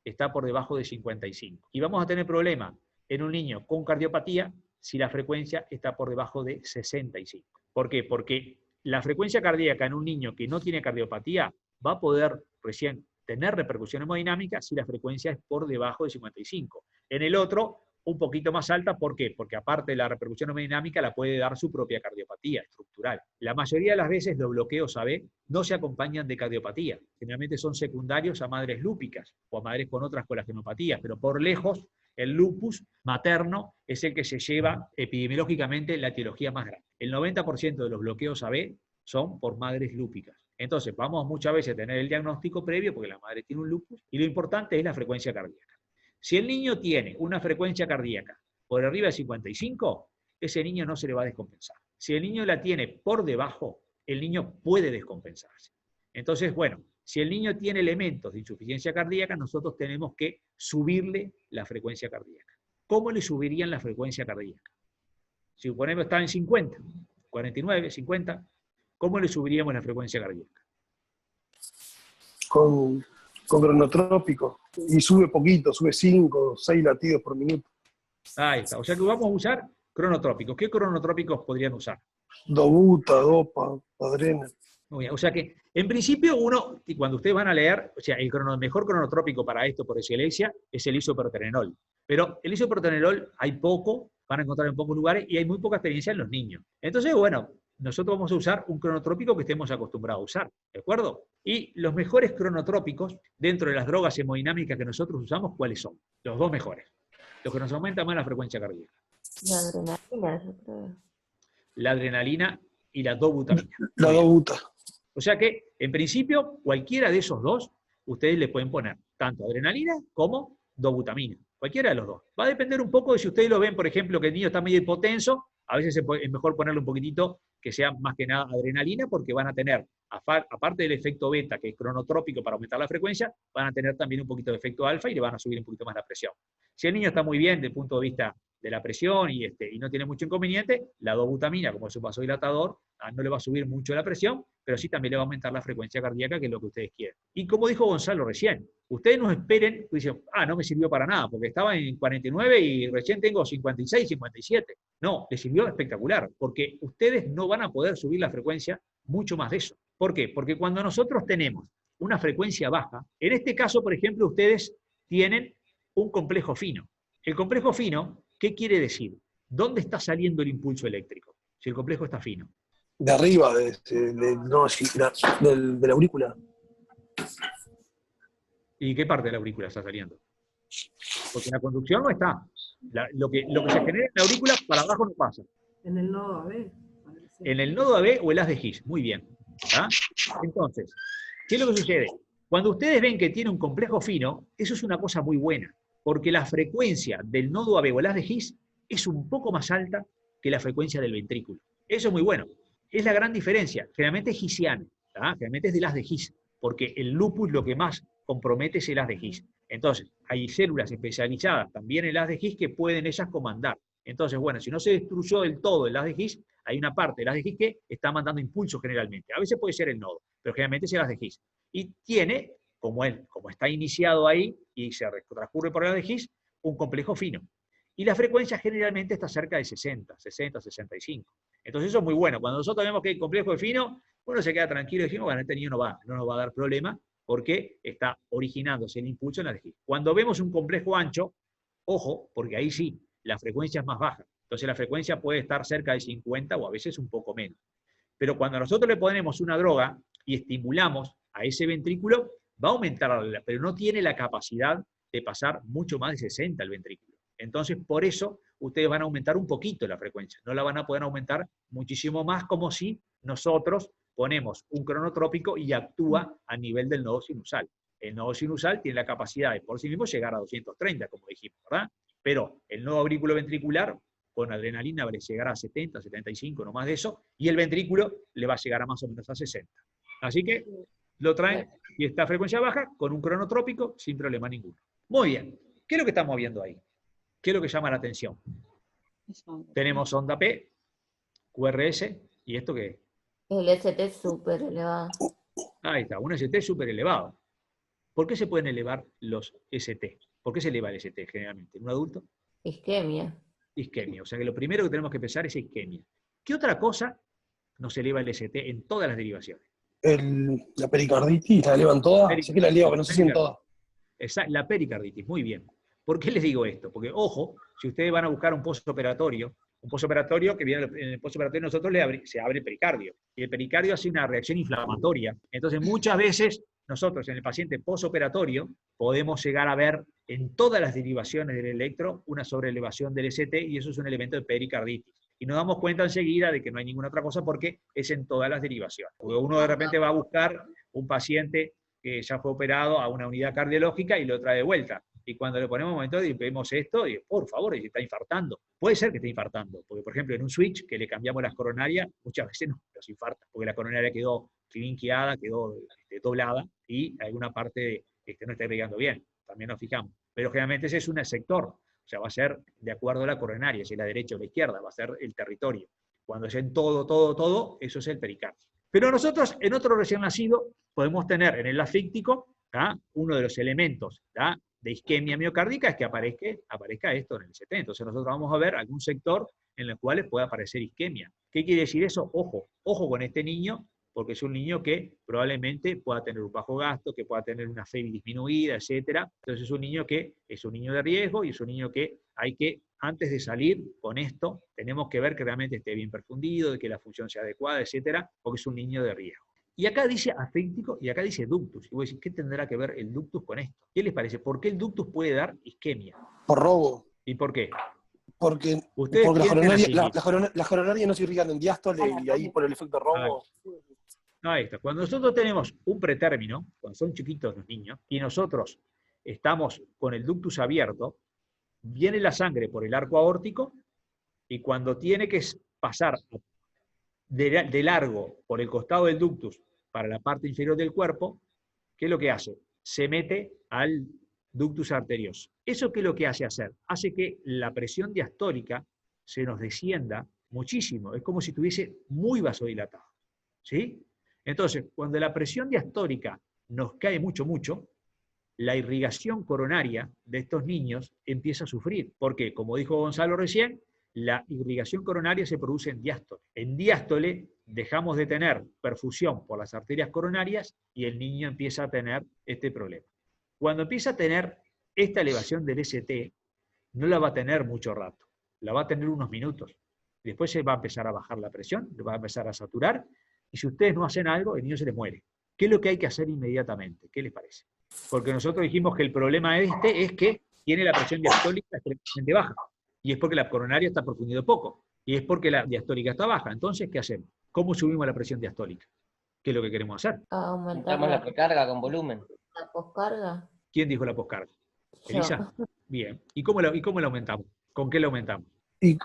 está por debajo de 55. Y vamos a tener problema en un niño con cardiopatía si la frecuencia está por debajo de 65. ¿Por qué? Porque la frecuencia cardíaca en un niño que no tiene cardiopatía va a poder recién tener repercusión hemodinámica si la frecuencia es por debajo de 55. En el otro un poquito más alta. ¿Por qué? Porque aparte de la repercusión hemodinámica la puede dar su propia cardiopatía estructural. La mayoría de las veces los bloqueos AB no se acompañan de cardiopatía. Generalmente son secundarios a madres lúpicas o a madres con otras colagenopatías, pero por lejos el lupus materno es el que se lleva epidemiológicamente la etiología más grande. El 90% de los bloqueos AB son por madres lúpicas. Entonces vamos muchas veces a tener el diagnóstico previo porque la madre tiene un lupus y lo importante es la frecuencia cardíaca. Si el niño tiene una frecuencia cardíaca por arriba de 55, ese niño no se le va a descompensar. Si el niño la tiene por debajo, el niño puede descompensarse. Entonces, bueno, si el niño tiene elementos de insuficiencia cardíaca, nosotros tenemos que subirle la frecuencia cardíaca. ¿Cómo le subirían la frecuencia cardíaca? Si suponemos está en 50, 49, 50, ¿cómo le subiríamos la frecuencia cardíaca? Con cronotrópico. Y sube poquito, sube 5, 6 latidos por minuto. Ahí está. O sea que vamos a usar cronotrópicos. ¿Qué cronotrópicos podrían usar? Dobuta, dopa, adrena. Muy bien. O sea que, en principio, uno, cuando ustedes van a leer, o sea, el mejor cronotrópico para esto, por excelencia, es el isoproterenol. Pero el isoproterenol hay poco, van a encontrar en pocos lugares, y hay muy poca experiencia en los niños. Entonces, bueno, nosotros vamos a usar un cronotrópico que estemos acostumbrados a usar, ¿de acuerdo? Y los mejores cronotrópicos, dentro de las drogas hemodinámicas que nosotros usamos, ¿cuáles son? Los dos mejores. Los que nos aumentan más la frecuencia cardíaca. La adrenalina, yo creo. La adrenalina y la dobutamina. La dobuta. O sea que, en principio, cualquiera de esos dos, ustedes le pueden poner tanto adrenalina como dobutamina. Cualquiera de los dos. Va a depender un poco de si ustedes lo ven, por ejemplo, que el niño está medio hipotenso, a veces es mejor ponerle un poquitito que sea más que nada adrenalina, porque van a tener, aparte del efecto beta, que es cronotrópico para aumentar la frecuencia, van a tener también un poquito de efecto alfa y le van a subir un poquito más la presión. Si el niño está muy bien desde el punto de vista de la presión y no tiene mucho inconveniente, la dobutamina, como es un vasodilatador, no le va a subir mucho la presión, pero sí también le va a aumentar la frecuencia cardíaca, que es lo que ustedes quieren. Y como dijo Gonzalo recién, ustedes no esperen, dicen, no me sirvió para nada, porque estaba en 49 y recién tengo 56, 57. No, les sirvió espectacular, porque ustedes no van a poder subir la frecuencia mucho más de eso. ¿Por qué? Porque cuando nosotros tenemos una frecuencia baja, en este caso, por ejemplo, ustedes tienen un complejo fino. El complejo fino, ¿qué quiere decir? ¿Dónde está saliendo el impulso eléctrico? Si el complejo está fino. De arriba, de la aurícula. ¿Y qué parte de la aurícula está saliendo? Porque la conducción no está. Lo que se genera en la aurícula para abajo no pasa. En el nodo AB. En el nodo AB o el haz de His. Muy bien. ¿Ah? Entonces, ¿qué es lo que sucede? Cuando ustedes ven que tiene un complejo fino, eso es una cosa muy buena, porque la frecuencia del nodo AB o el haz de His es un poco más alta que la frecuencia del ventrículo. Eso es muy bueno. Es la gran diferencia. Generalmente es hisiano, generalmente es del haz de His, porque el lupus lo que más compromete es el haz de His. Entonces, hay células especializadas también en el haz de His que pueden ellas comandar. Entonces, bueno, si no se destruyó del todo el haz de His, hay una parte del haz de His que está mandando impulsos generalmente. A veces puede ser el nodo, pero generalmente es el haz de His. Y tiene, como está iniciado ahí y se transcurre por el haz de His, un complejo fino. Y la frecuencia generalmente está cerca de 60, 65. Entonces eso es muy bueno. Cuando nosotros vemos que el complejo es fino, uno se queda tranquilo y decimos, bueno, este niño no nos va a dar problema porque está originándose el impulso en la His. Cuando vemos un complejo ancho, ojo, porque ahí sí, la frecuencia es más baja. Entonces la frecuencia puede estar cerca de 50 o a veces un poco menos. Pero cuando nosotros le ponemos una droga y estimulamos a ese ventrículo, va a aumentar, pero no tiene la capacidad de pasar mucho más de 60 el ventrículo. Entonces, por eso, ustedes van a aumentar un poquito la frecuencia. No la van a poder aumentar muchísimo más, como si nosotros ponemos un cronotrópico y actúa a nivel del nodo sinusal. El nodo sinusal tiene la capacidad de por sí mismo llegar a 230, como dijimos, ¿verdad? Pero el nodo auriculoventricular, con adrenalina, va a llegar a 70, 75, no más de eso, y el ventrículo le va a llegar a más o menos a 60. Así que lo traen, y esta frecuencia baja, con un cronotrópico, sin problema ninguno. Muy bien. ¿Qué es lo que estamos viendo ahí? ¿Qué es lo que llama la atención? Tenemos onda P, QRS, ¿y esto qué es? El ST es súper elevado. Ahí está, un ST súper elevado. ¿Por qué se pueden elevar los ST? ¿Por qué se eleva el ST generalmente? ¿En un adulto? Isquemia. Isquemia. O sea que lo primero que tenemos que pensar es isquemia. ¿Qué otra cosa nos eleva el ST en todas las derivaciones? La pericarditis, ¿la elevan todas? Sé que la elevan, pero no sé si en todas. La pericarditis, muy bien. ¿Por qué les digo esto? Porque, ojo, si ustedes van a buscar un postoperatorio que viene en el postoperatorio nosotros se abre el pericardio, y el pericardio hace una reacción inflamatoria. Entonces muchas veces nosotros en el paciente postoperatorio podemos llegar a ver en todas las derivaciones del electro una sobreelevación del ST, y eso es un elemento de pericarditis. Y nos damos cuenta enseguida de que no hay ninguna otra cosa porque es en todas las derivaciones. Porque uno de repente va a buscar un paciente que ya fue operado a una unidad cardiológica y lo trae de vuelta. Y cuando le ponemos monitor y vemos esto, y por favor, está infartando. Puede ser que esté infartando, porque por ejemplo en un switch que le cambiamos las coronarias, muchas veces no los infarta, porque la coronaria quedó clinqueada, quedó doblada, y alguna parte no está irrigando bien, también nos fijamos. Pero generalmente ese es un sector, o sea, va a ser de acuerdo a la coronaria, si es la derecha o la izquierda, va a ser el territorio. Cuando es en todo, eso es el pericardio. Pero nosotros, en otro recién nacido, podemos tener en el asfíctico, uno de los elementos de isquemia miocárdica es que aparezca esto en el ST. Entonces nosotros vamos a ver algún sector en el cual puede aparecer isquemia. ¿Qué quiere decir eso? Ojo con este niño, porque es un niño que probablemente pueda tener un bajo gasto, que pueda tener una FEBI disminuida, etc. Entonces es un niño que es un niño de riesgo y es un niño que hay que, antes de salir con esto, tenemos que ver que realmente esté bien perfundido, de que la función sea adecuada, etc., porque es un niño de riesgo. Y acá dice aféctico y acá dice ductus. Y vos decís, ¿qué tendrá que ver el ductus con esto? ¿Qué les parece? ¿Por qué el ductus puede dar isquemia? Por robo. ¿Y por qué? Porque las coronarias no se irrigan en diástole y ahí por el efecto robo. Ahí está. Cuando nosotros tenemos un pretérmino, cuando son chiquitos los niños, y nosotros estamos con el ductus abierto, viene la sangre por el arco aórtico, y cuando tiene que pasar de largo por el costado del ductus para la parte inferior del cuerpo, ¿qué es lo que hace? Se mete al ductus arterioso. ¿Eso qué es lo que hace hacer? Hace que la presión diastólica se nos descienda muchísimo. Es como si estuviese muy vasodilatado. ¿Sí? Entonces, cuando la presión diastólica nos cae mucho, la irrigación coronaria de estos niños empieza a sufrir. Porque, como dijo Gonzalo recién, la irrigación coronaria se produce en diástole. En diástole dejamos de tener perfusión por las arterias coronarias y el niño empieza a tener este problema. Cuando empieza a tener esta elevación del ST, no la va a tener mucho rato, la va a tener unos minutos. Después se va a empezar a bajar la presión, le va a empezar a saturar, y si ustedes no hacen algo, el niño se les muere. ¿Qué es lo que hay que hacer inmediatamente? ¿Qué les parece? Porque nosotros dijimos que el problema es que tiene la presión diastólica extremadamente baja. Y es porque la coronaria está profundido poco. Y es porque la diastólica está baja. Entonces, ¿qué hacemos? ¿Cómo subimos la presión diastólica? ¿Qué es lo que queremos hacer? Aumentamos la precarga con volumen. ¿La poscarga? ¿Quién dijo la poscarga? ¿Elisa? Bien. ¿Y cómo la aumentamos? ¿Con qué la aumentamos? Y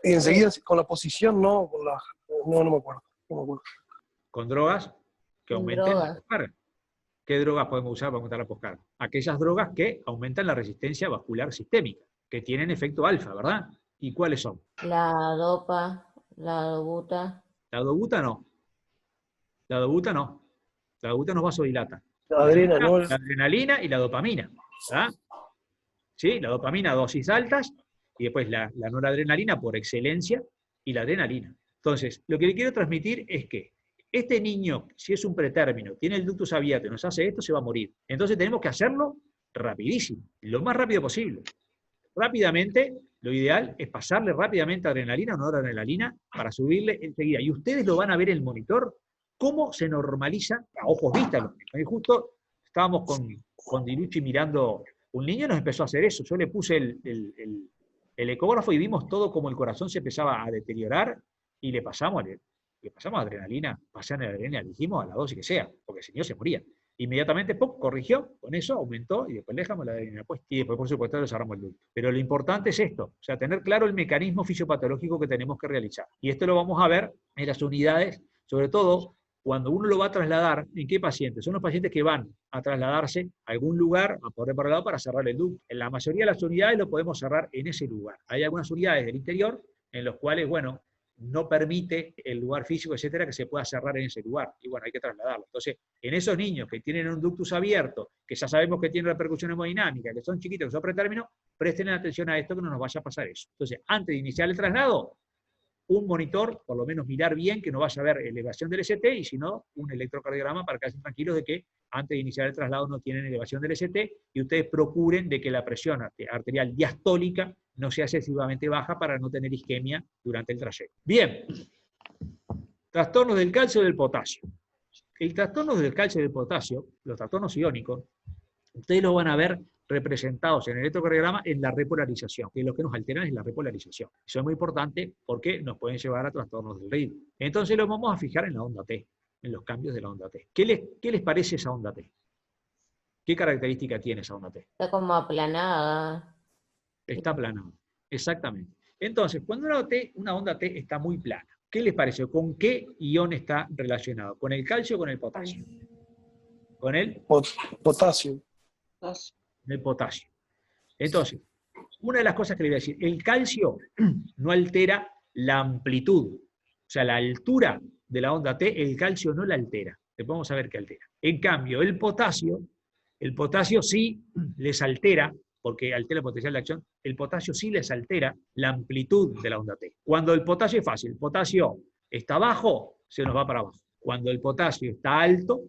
enseguida con la posición, no, no me acuerdo. ¿Con drogas que aumenten la poscarga? ¿Qué drogas podemos usar para aumentar la poscarga? Aquellas drogas que aumentan la resistencia vascular sistémica, que tienen efecto alfa, ¿verdad? ¿Y cuáles son? La dopa, la dobuta. La dobuta no. La dobuta nos vasodilata. La adrenalina y la dopamina. ¿Verdad? ¿Sí? La dopamina a dosis altas y después la noradrenalina por excelencia y la adrenalina. Entonces, lo que le quiero transmitir es que este niño, si es un pretérmino, tiene el ductus abierto y nos hace esto, se va a morir. Entonces tenemos que hacerlo rapidísimo, lo más rápido posible. Rápidamente, lo ideal es pasarle rápidamente adrenalina o noradrenalina para subirle enseguida. Y ustedes lo van a ver en el monitor, cómo se normaliza, a ojos vistas. Justo estábamos con Dilucci mirando, un niño nos empezó a hacer eso. Yo le puse el ecógrafo y vimos todo como el corazón se empezaba a deteriorar y le pasamos adrenalina, pasan adrenalina, le dijimos a la dosis que sea, porque el señor se moría. Inmediatamente, ¡pum!, corrigió, con eso aumentó, y después le dejamos la adrenalina puesta. Y después, por supuesto, le cerramos el ducto. Pero lo importante es esto, o sea, tener claro el mecanismo fisiopatológico que tenemos que realizar. Y esto lo vamos a ver en las unidades, sobre todo cuando uno lo va a trasladar, ¿en qué pacientes? Son los pacientes que van a trasladarse a algún lugar, a poder para el lado para cerrar el ducto. En la mayoría de las unidades lo podemos cerrar en ese lugar. Hay algunas unidades del interior en los cuales, bueno, no permite el lugar físico, etcétera, que se pueda cerrar en ese lugar. Y bueno, hay que trasladarlo. Entonces, en esos niños que tienen un ductus abierto, que ya sabemos que tienen repercusión hemodinámica, que son chiquitos, que son pretérminos, presten atención a esto, que no nos vaya a pasar eso. Entonces, antes de iniciar el traslado, un monitor, por lo menos mirar bien, que no vaya a haber elevación del ST, y si no, un electrocardiograma para que estén tranquilos de que antes de iniciar el traslado no tienen elevación del ST, y ustedes procuren de que la presión arterial diastólica no sea excesivamente baja para no tener isquemia durante el trayecto. Bien, trastornos del calcio y del potasio. El trastorno del calcio y del potasio, los trastornos iónicos, ustedes los van a ver representados en el electrocardiograma en la repolarización, que lo que nos alteran es la repolarización. Eso es muy importante porque nos pueden llevar a trastornos del ritmo. Entonces lo vamos a fijar en la onda T, en los cambios de la onda T. ¿Qué les parece esa onda T? ¿Qué característica tiene esa onda T? Está como aplanada. Está aplanada, exactamente. Entonces, cuando una onda T está muy plana, ¿qué les parece? ¿Con qué ion está relacionado? ¿Con el calcio o con el potasio? ¿Con el? Potasio. El potasio. Entonces, una de las cosas que le voy a decir, el calcio no altera la amplitud, o sea, la altura de la onda T, el calcio no la altera. Después vamos a ver qué altera. En cambio, el potasio sí les altera, porque altera el potencial de acción, el potasio sí les altera la amplitud de la onda T. Cuando el potasio es fácil, el potasio está bajo, se nos va para abajo. Cuando el potasio está alto,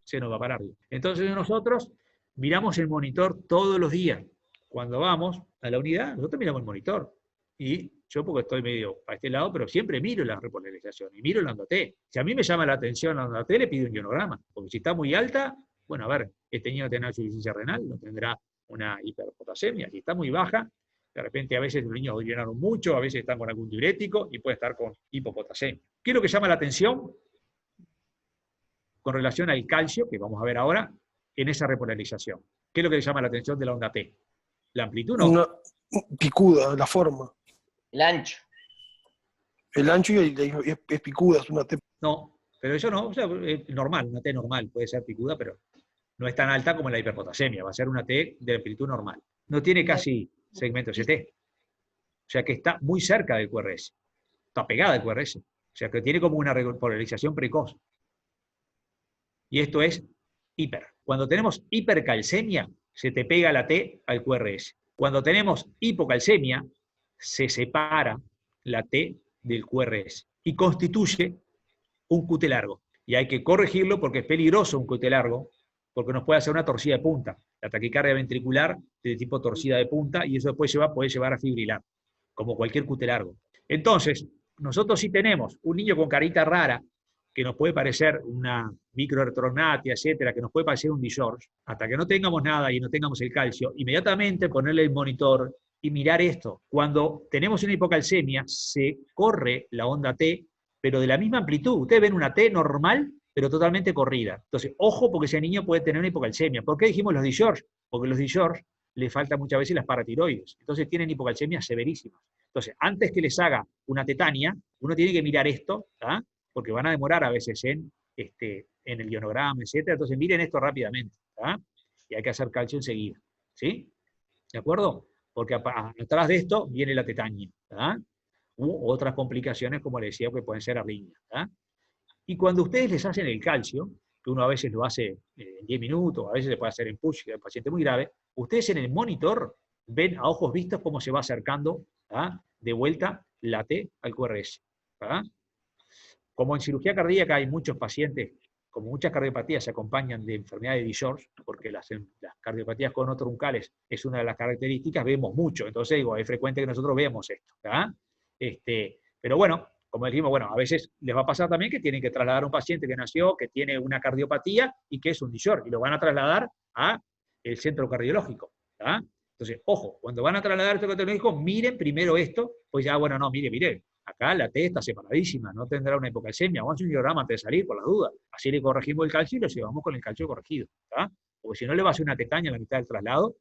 se nos va para arriba. Entonces nosotros miramos el monitor todos los días. Cuando vamos a la unidad, nosotros miramos el monitor. Y yo, porque estoy medio para este lado, pero siempre miro la repolarización y miro la onda T. Si a mí me llama la atención la onda T, le pido un ionograma. Porque si está muy alta, bueno, a ver, este niño tendrá insuficiencia renal, no tendrá una hiperpotasemia. Si está muy baja, de repente a veces los niños orinaron mucho, a veces están con algún diurético y puede estar con hipopotasemia. ¿Qué es lo que llama la atención con relación al calcio, que vamos a ver ahora, en esa repolarización? ¿Qué es lo que le llama la atención de la onda T? ¿La amplitud no? Una picuda, la forma. El ancho. El ancho y es picuda, es una T. No, pero eso no, o sea, es normal, una T normal, puede ser picuda, pero no es tan alta como la hiperpotasemia, va a ser una T de amplitud normal. No tiene casi segmento ST, o sea que está muy cerca del QRS, está pegada al QRS, o sea que tiene como una repolarización precoz. Y esto es hiper. Cuando tenemos hipercalcemia, se te pega la T al QRS. Cuando tenemos hipocalcemia, se separa la T del QRS y constituye un QT largo. Y hay que corregirlo porque es peligroso un QT largo, porque nos puede hacer una torcida de punta. La taquicardia ventricular de tipo torcida de punta, y eso después puede llevar a fibrilar, como cualquier QT largo. Entonces, nosotros sí tenemos un niño con carita rara, que nos puede parecer una microretrognatia, etcétera, que nos puede parecer un Digeorge, hasta que no tengamos nada y no tengamos el calcio, inmediatamente ponerle el monitor y mirar esto. Cuando tenemos una hipocalcemia, se corre la onda T, pero de la misma amplitud. Ustedes ven una T normal, pero totalmente corrida. Entonces, ojo, porque ese niño puede tener una hipocalcemia. ¿Por qué dijimos los Digeorge? Porque los Digeorge le faltan muchas veces las paratiroides. Entonces tienen hipocalcemias severísimas. Entonces, antes que les haga una tetania, uno tiene que mirar esto, ¿tá? Porque van a demorar a veces en el ionograma, etc. Entonces miren esto rápidamente, ¿tá? Y hay que hacer calcio enseguida, ¿sí? ¿De acuerdo? Porque atrás de esto viene la tetania, ¿tá? U otras complicaciones, como les decía, que pueden ser arritmias, ¿tá? Y cuando ustedes les hacen el calcio, que uno a veces lo hace en 10 minutos, a veces se puede hacer en push, que es un paciente muy grave, ustedes en el monitor ven a ojos vistos cómo se va acercando, ¿tá? De vuelta la T al QRS, ¿tá? Como en cirugía cardíaca hay muchos pacientes, como muchas cardiopatías se acompañan de enfermedades de Digeorge, porque las cardiopatías conotroncales es una de las características, vemos mucho. Entonces digo, es frecuente que nosotros veamos esto, ¿tá? Pero bueno, como dijimos, bueno, a veces les va a pasar también que tienen que trasladar a un paciente que nació, que tiene una cardiopatía y que es un Digeorge, y lo van a trasladar al centro cardiológico, ¿tá? Entonces, ojo, cuando van a trasladar al centro cardiológico, miren primero esto, pues ya, bueno, no, mire, acá la T está separadísima, no tendrá una hipocalcemia, vamos a hacer un diagrama antes de salir, por las dudas. Así le corregimos el calcio y lo llevamos con el calcio corregido, ¿tá? Porque si no le va a hacer una tetania en la mitad del traslado,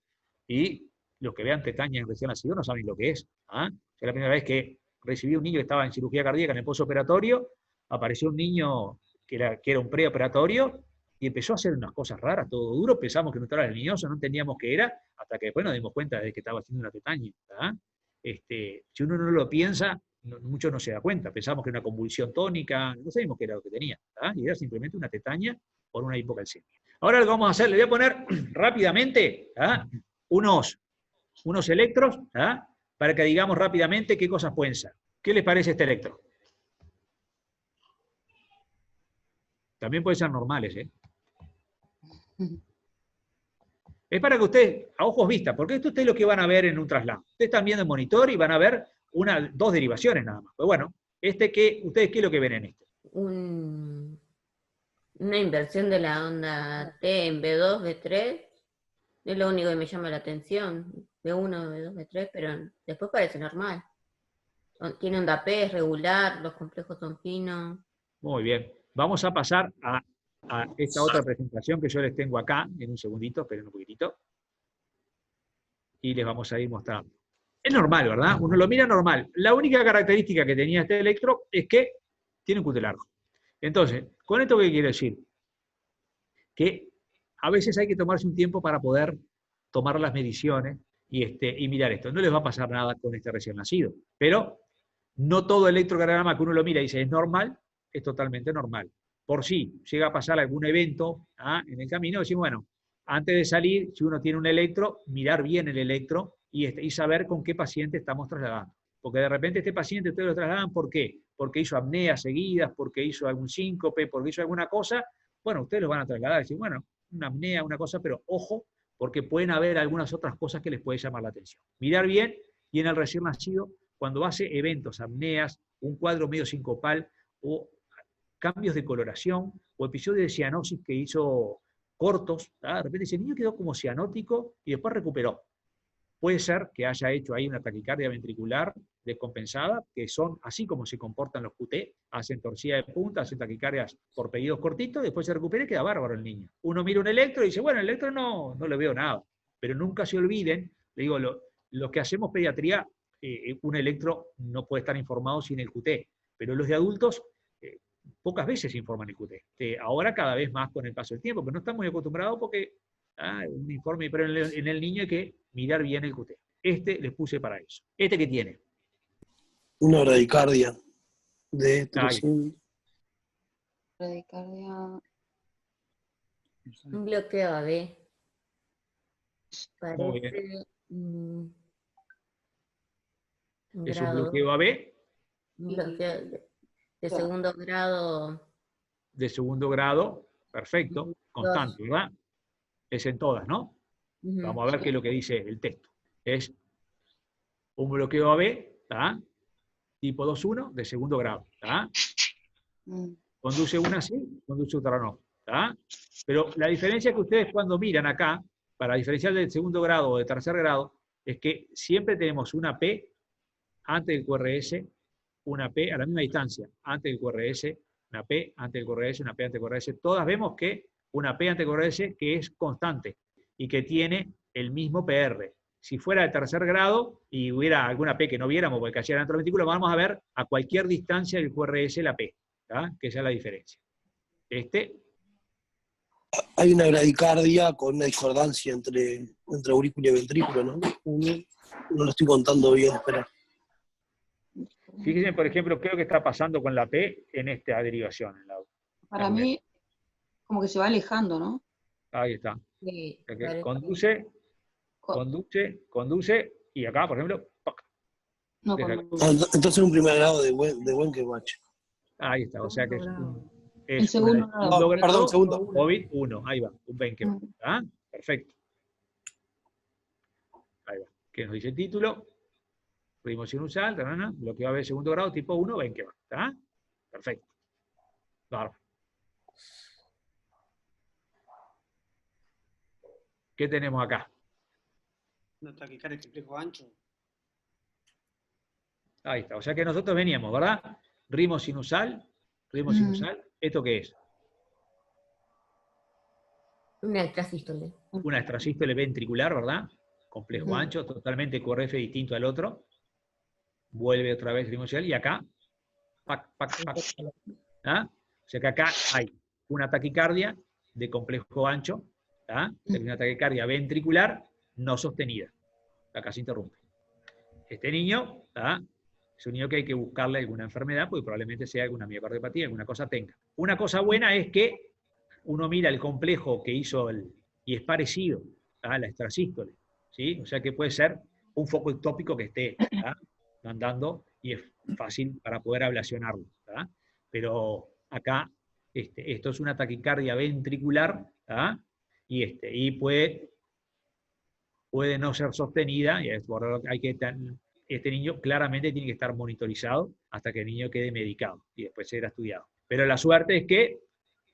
y los que vean tetania en recién nacido no saben lo que es, ¿tá? Es la primera vez que recibí un niño que estaba en cirugía cardíaca en el postoperatorio, apareció un niño que era un preoperatorio, y empezó a hacer unas cosas raras, todo duro, pensamos que no estaba nervioso, no entendíamos qué era, hasta que después nos dimos cuenta de que estaba haciendo una tetania, ¿tá? Si uno no lo piensa, mucho no se da cuenta, pensamos que era una convulsión tónica, no sabíamos qué era lo que tenía, ¿tá? Y era simplemente una tetania por una hipocalcemia. Ahora lo que vamos a hacer, le voy a poner rápidamente, ¿tá? unos electros, ¿tá? Para que digamos rápidamente qué cosas pueden ser. ¿Qué les parece este electro? También pueden ser normales, ¿eh? Es para que ustedes, a ojos vistas, porque esto ustedes es lo que van a ver en un traslado. Ustedes están viendo el monitor y van a ver dos derivaciones nada más. Pues bueno, ¿ustedes qué es lo que ven en este? Una inversión de la onda T en B2, B3, es lo único que me llama la atención. B1, B2, B3, pero después parece normal. Tiene onda P, es regular, los complejos son finos. Muy bien. Vamos a pasar a esta otra presentación que yo les tengo acá, en un segundito, esperen un poquitito. Y les vamos a ir mostrando. Es normal, ¿verdad? Uno lo mira normal. La única característica que tenía este electro es que tiene un QT largo. Entonces, ¿con esto qué quiere decir? Que a veces hay que tomarse un tiempo para poder tomar las mediciones y mirar esto. No les va a pasar nada con este recién nacido, pero no todo electrocardiograma que uno lo mira y dice es normal, es totalmente normal. Por si llega a pasar algún evento en el camino, decimos, bueno, antes de salir, si uno tiene un electro, mirar bien el electro y saber con qué paciente estamos trasladando. Porque de repente este paciente ustedes lo trasladan, ¿por qué? Porque hizo apneas seguidas, porque hizo algún síncope, porque hizo alguna cosa. Bueno, ustedes lo van a trasladar y decir, bueno, una apnea, una cosa, pero ojo, porque pueden haber algunas otras cosas que les puede llamar la atención. Mirar bien, y en el recién nacido, cuando hace eventos, apneas, un cuadro medio sincopal, o cambios de coloración, o episodios de cianosis que hizo cortos, de repente ese niño quedó como cianótico y después recuperó. Puede ser que haya hecho ahí una taquicardia ventricular descompensada, que son así como se comportan los QT, hacen torcida de punta, hacen taquicardias por pedidos cortitos, después se recupera y queda bárbaro el niño. Uno mira un electro y dice, bueno, el electro no le veo nada, pero nunca se olviden, le digo, los que hacemos pediatría, un electro no puede estar informado sin el QT, pero los de adultos pocas veces informan el QT. Ahora cada vez más con el paso del tiempo, pero no están muy acostumbrados porque un informe, pero en el niño hay que mirar bien el QT. Este les puse para eso. ¿Este qué tiene? Una bradicardia de 300. Bradicardia. Un bloqueo AB. Muy Parece un ¿Es un grado, bloqueo AB? un bloqueo de segundo grado. De segundo grado, perfecto, constante, ¿verdad? Es en todas, ¿no? Vamos a ver qué es lo que dice el texto. Es un bloqueo AB, ¿tá? Tipo 2.1 de segundo grado, ¿tá? Conduce una sí, conduce otra no, ¿tá? Pero la diferencia que ustedes cuando miran acá, para diferenciar del segundo grado o de tercer grado, es que siempre tenemos una P antes del QRS, una P a la misma distancia, antes del QRS, una P antes del QRS, una P antes del QRS. Todas vemos que una P antes del QRS que es constante y que tiene el mismo PR. Si fuera de tercer grado y hubiera alguna P que no viéramos porque cayera dentro del ventrículo, vamos a ver a cualquier distancia del QRS la P, ¿tá? Que esa es la diferencia. Hay una bradicardia con una discordancia entre aurícula y ventrículo, ¿no? No lo estoy contando bien, espera. Fíjense, por ejemplo, creo que está pasando con la P en esta derivación. Para mí, como que se va alejando, ¿no? Ahí está. Sí, O sea que conduce, y acá, por ejemplo, ¡pac! No, Entonces un primer grado de Wenckebach. Ahí está, o sea que es el segundo grado. Perdón, segundo. COVID 1, ahí va, un Wenckebach. ¿Ah? Perfecto. Ahí va. ¿Qué nos dice el título? Ritmo sinusal, bloqueo AB segundo grado, tipo 1, Wenckebach. ¿Está? Perfecto. Bárbaro. ¿Qué tenemos acá? Una taquicardia de complejo ancho. Ahí está. O sea que nosotros veníamos, ¿verdad? Ritmo sinusal. ¿Esto qué es? Una extrasístole. Una extrasístole ventricular, ¿verdad? Complejo ancho, totalmente QRF distinto al otro. Vuelve otra vez ritmo sinusal y acá, pac. ¿Ah? O sea que acá hay una taquicardia de complejo ancho, ¿ah? Una taquicardia ventricular no sostenida. Acá se interrumpe. Este niño, ¿ah? Es un niño que hay que buscarle alguna enfermedad, porque probablemente sea alguna miocardiopatía, alguna cosa tenga. Una cosa buena es que uno mira el complejo que hizo y es parecido a la extrasístole, ¿sí? O sea que puede ser un foco ectópico que esté andando y es fácil para poder ablacionarlo, ¿verdad? Pero acá, esto es una taquicardia ventricular, ¿verdad? Y puede no ser sostenida, y este niño claramente tiene que estar monitorizado hasta que el niño quede medicado y después será estudiado. Pero la suerte es que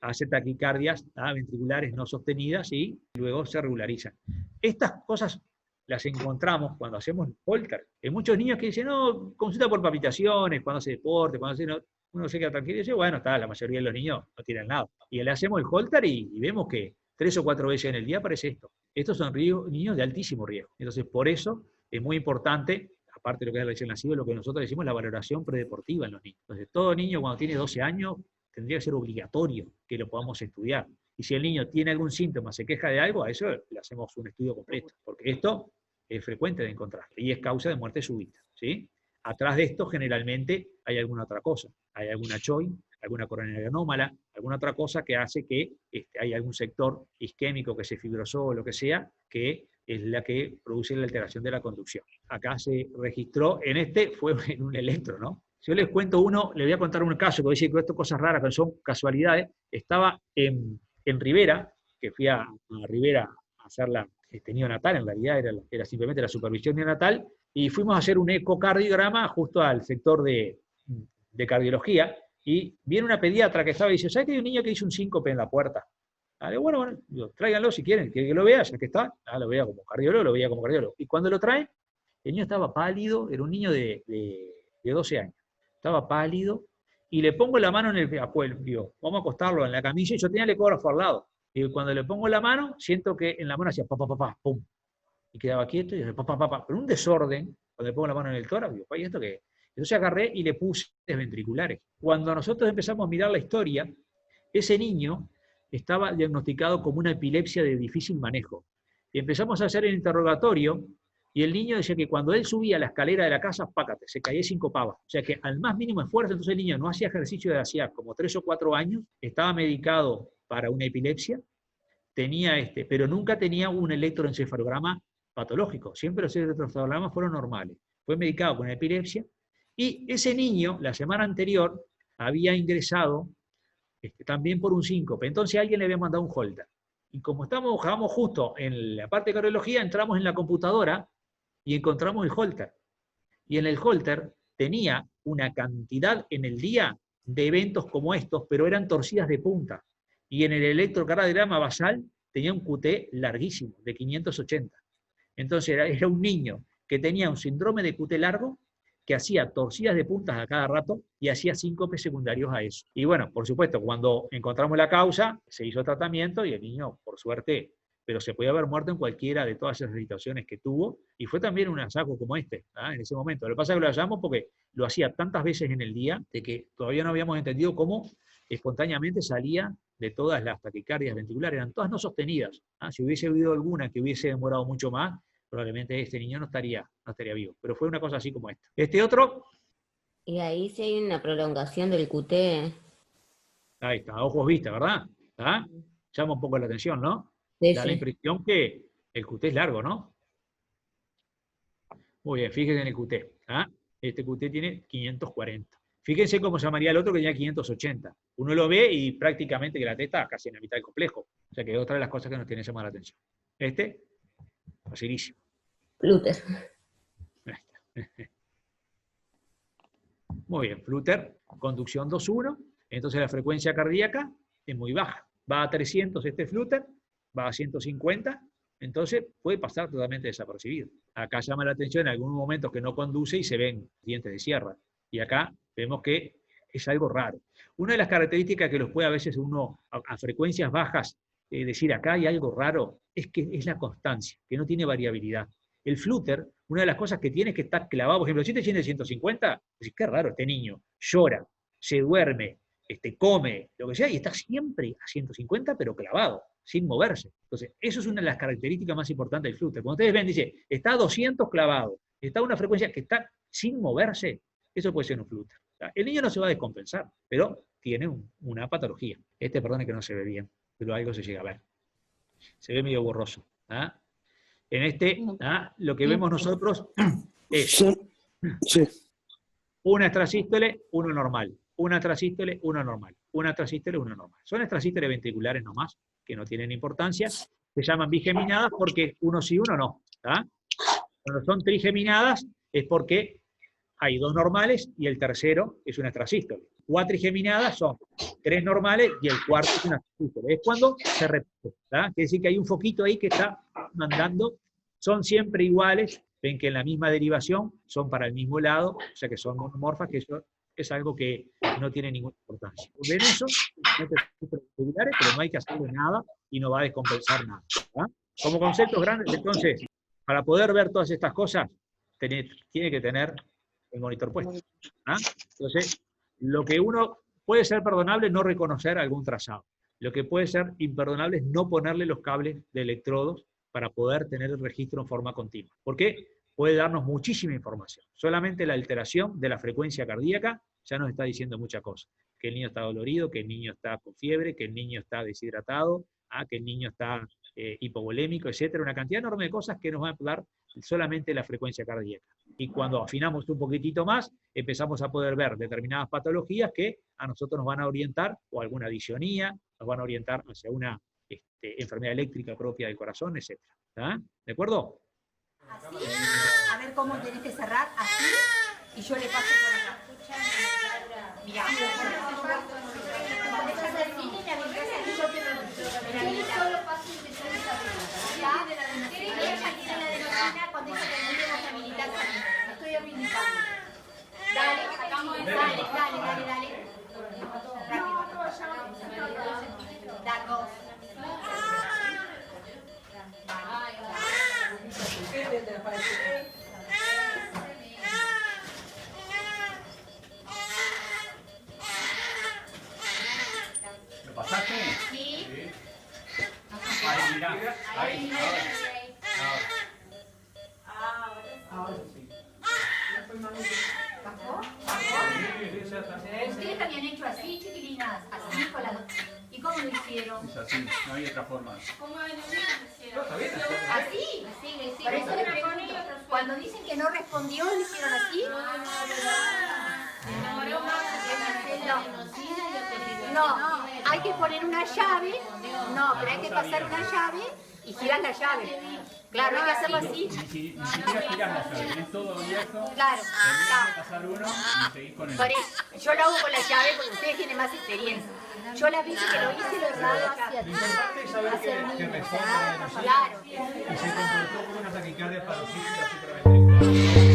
hace taquicardias ventriculares no sostenidas y luego se regularizan. Estas cosas las encontramos cuando hacemos el Holter. Hay muchos niños que dicen, no, consulta por palpitaciones, cuando hace deporte, cuando hace... No, uno se queda tranquilo y dice, bueno, la mayoría de los niños no tienen nada. Y le hacemos el Holter y vemos que 3 o 4 veces en el día aparece esto. Estos son niños de altísimo riesgo. Entonces, por eso es muy importante, aparte de lo que es el recién nacido, lo que nosotros decimos la valoración predeportiva en los niños. Entonces, todo niño cuando tiene 12 años tendría que ser obligatorio que lo podamos estudiar. Y si el niño tiene algún síntoma, se queja de algo, a eso le hacemos un estudio completo. Porque esto es frecuente de encontrar y es causa de muerte súbita, ¿sí? Atrás de esto generalmente hay alguna otra cosa. Hay alguna CHOI, alguna coronaria anómala, alguna otra cosa que hace que hay algún sector isquémico que se fibrosó o lo que sea, que es la que produce la alteración de la conducción. Acá se registró, fue en un electro, ¿no? Si yo les cuento les voy a contar un caso, que voy a decir que esto cosas raras, que son casualidades. Estaba en Rivera, que fui a Rivera a hacer la neonatal, en realidad era simplemente la supervisión neonatal, y fuimos a hacer un ecocardiograma justo al sector de cardiología, y viene una pediatra que estaba y dice, ¿sabes que hay un niño que hizo un síncope en la puerta? Bueno, digo, tráiganlo si quieren, que lo vea, ya que está. Lo veía como cardiólogo, Y cuando lo traen, el niño estaba pálido, era un niño de 12 años. Estaba pálido, y le pongo la mano en el apoyo, digo, vamos a acostarlo en la camilla, y yo tenía el ecógrafo al lado. Y cuando le pongo la mano, siento que en la mano hacía pum. Y quedaba quieto, y decía pero un desorden, cuando le pongo la mano en el tórax, digo, ¿y esto qué? Entonces agarré y le puse ventriculares. Cuando nosotros empezamos a mirar la historia, ese niño estaba diagnosticado como una epilepsia de difícil manejo. Y empezamos a hacer el interrogatorio, y el niño decía que cuando él subía la escalera de la casa, pácate, se caía y sincopaba. O sea que al más mínimo esfuerzo, entonces el niño no hacía ejercicio desde hacía como 3 o 4 años, estaba medicado para una epilepsia, pero nunca tenía un electroencefalograma patológico. Siempre los electroencefalogramas fueron normales. Fue medicado con epilepsia, y ese niño, la semana anterior, había ingresado también por un síncope. Entonces alguien le había mandado un Holter. Y como estábamos justo en la parte de cardiología, entramos en la computadora y encontramos el Holter. Y en el Holter tenía una cantidad en el día de eventos como estos, pero eran torcidas de punta. Y en el electrocardiograma basal tenía un QT larguísimo, de 580. Entonces era un niño que tenía un síndrome de QT largo, que hacía torcidas de puntas a cada rato y hacía síncopes secundarios a eso. Y bueno, por supuesto, cuando encontramos la causa, se hizo tratamiento y el niño, por suerte, pero se podía haber muerto en cualquiera de todas esas situaciones que tuvo, y fue también un hallazgo como en ese momento. Lo que pasa es que lo hallamos porque lo hacía tantas veces en el día, de que todavía no habíamos entendido cómo espontáneamente salía de todas las taquicardias ventriculares, eran todas no sostenidas. Si hubiese habido alguna que hubiese demorado mucho más, probablemente este niño no estaría vivo. Pero fue una cosa así como esta. Este otro... Y ahí sí hay una prolongación del QT. Ahí está, a ojos vista, ¿verdad? Llama un poco la atención, ¿no? Sí, Da la impresión que el QT es largo, ¿no? Muy bien, fíjense en el QT. Este QT tiene 540. Fíjense cómo se llamaría el otro que tenía 580. Uno lo ve y prácticamente que la T está casi en la mitad del complejo. O sea que es otra de las cosas que nos tiene que llamar la atención. Facilísimo. Flutter. Muy bien, Flutter, conducción 2.1, entonces la frecuencia cardíaca es muy baja. Va a 300 este Flutter, va a 150, entonces puede pasar totalmente desapercibido. Acá llama la atención en algunos momentos que no conduce y se ven dientes de sierra. Y acá vemos que es algo raro. Una de las características que los puede a veces uno a frecuencias bajas decir acá hay algo raro, es que es la constancia, que no tiene variabilidad. El Flutter, una de las cosas que tiene es que estar clavado, por ejemplo, si te tiene 150, decís, qué raro, este niño llora, se duerme, come, lo que sea, y está siempre a 150, pero clavado, sin moverse. Entonces, eso es una de las características más importantes del Flutter. Cuando ustedes ven, dice, está a 200 clavado, está a una frecuencia que está sin moverse, eso puede ser un Flutter. El niño no se va a descompensar, pero tiene una patología. Perdone que no se ve bien, pero algo se llega a ver. Se ve medio borroso. En lo que vemos nosotros es... Sí. Una extrasístole, uno normal. Una extrasístole, uno normal. Una extrasístole, uno normal. Son extrasístoles ventriculares nomás, que no tienen importancia. Se llaman bigeminadas porque uno sí, uno no. ¿Tá? Cuando son trigeminadas es porque hay 2 normales y el tercero es una extrasístole. Cuatrigeminadas son 3 normales y el cuarto es una extrasístole. Es cuando se repite. ¿Tá? Quiere decir que hay un foquito ahí que está mandando. Son siempre iguales. Ven que en la misma derivación son para el mismo lado, o sea que son monomorfas, que eso es algo que no tiene ninguna importancia. Ven eso, pero no hay que hacerle nada y no va a descompensar nada. ¿Tá? Como conceptos grandes, entonces, para poder ver todas estas cosas, tiene que tener el monitor puesto. ¿Ah? Entonces, lo que uno puede ser perdonable es no reconocer algún trazado. Lo que puede ser imperdonable es no ponerle los cables de electrodos para poder tener el registro en forma continua. ¿Por qué? Puede darnos muchísima información. Solamente la alteración de la frecuencia cardíaca ya nos está diciendo muchas cosas. Que el niño está dolorido, que el niño está con fiebre, que el niño está deshidratado, que el niño está hipovolémico, etcétera. Una cantidad enorme de cosas que nos van a dar solamente la frecuencia cardíaca. Y cuando afinamos un poquitito más, empezamos a poder ver determinadas patologías que a nosotros nos van a orientar, o alguna disonía, nos van a orientar hacia una enfermedad eléctrica propia del corazón, etcétera. ¿Tá? ¿De acuerdo? Así, a ver cómo tenés que cerrar, así, y yo le paso por acá. Mirá, estoy habilitando. Dale, sacamos el dale. Rápido. Da 2. ¿Lo pasaste? Sí. Ahí, mirá. Ahí. Ahora sí. ¿Bajó? Ustedes habían hecho así, chiquilinas, así con las dos. ¿Y cómo lo hicieron? Es así, no hay otra forma. ¿Cómo lo hicieron? ¿Así? Por eso le pregunto. Cuando dicen que no respondió, ¿lo hicieron así? No, hay que poner una llave. No, pero hay que pasar una llave y girar la llave. Claro, hay que hacerlo así. Ni siquiera girás la llave, tenés todo abierto. Claro. Terminás de pasar uno y seguís con el Por eso, yo lo hago con la llave porque ustedes tienen más experiencia. Yo las veces que lo hice, lo dejaba acá. Lo importante es saber que responde a la Claro. y se comportó con una taquicardia paroxística supraventricular.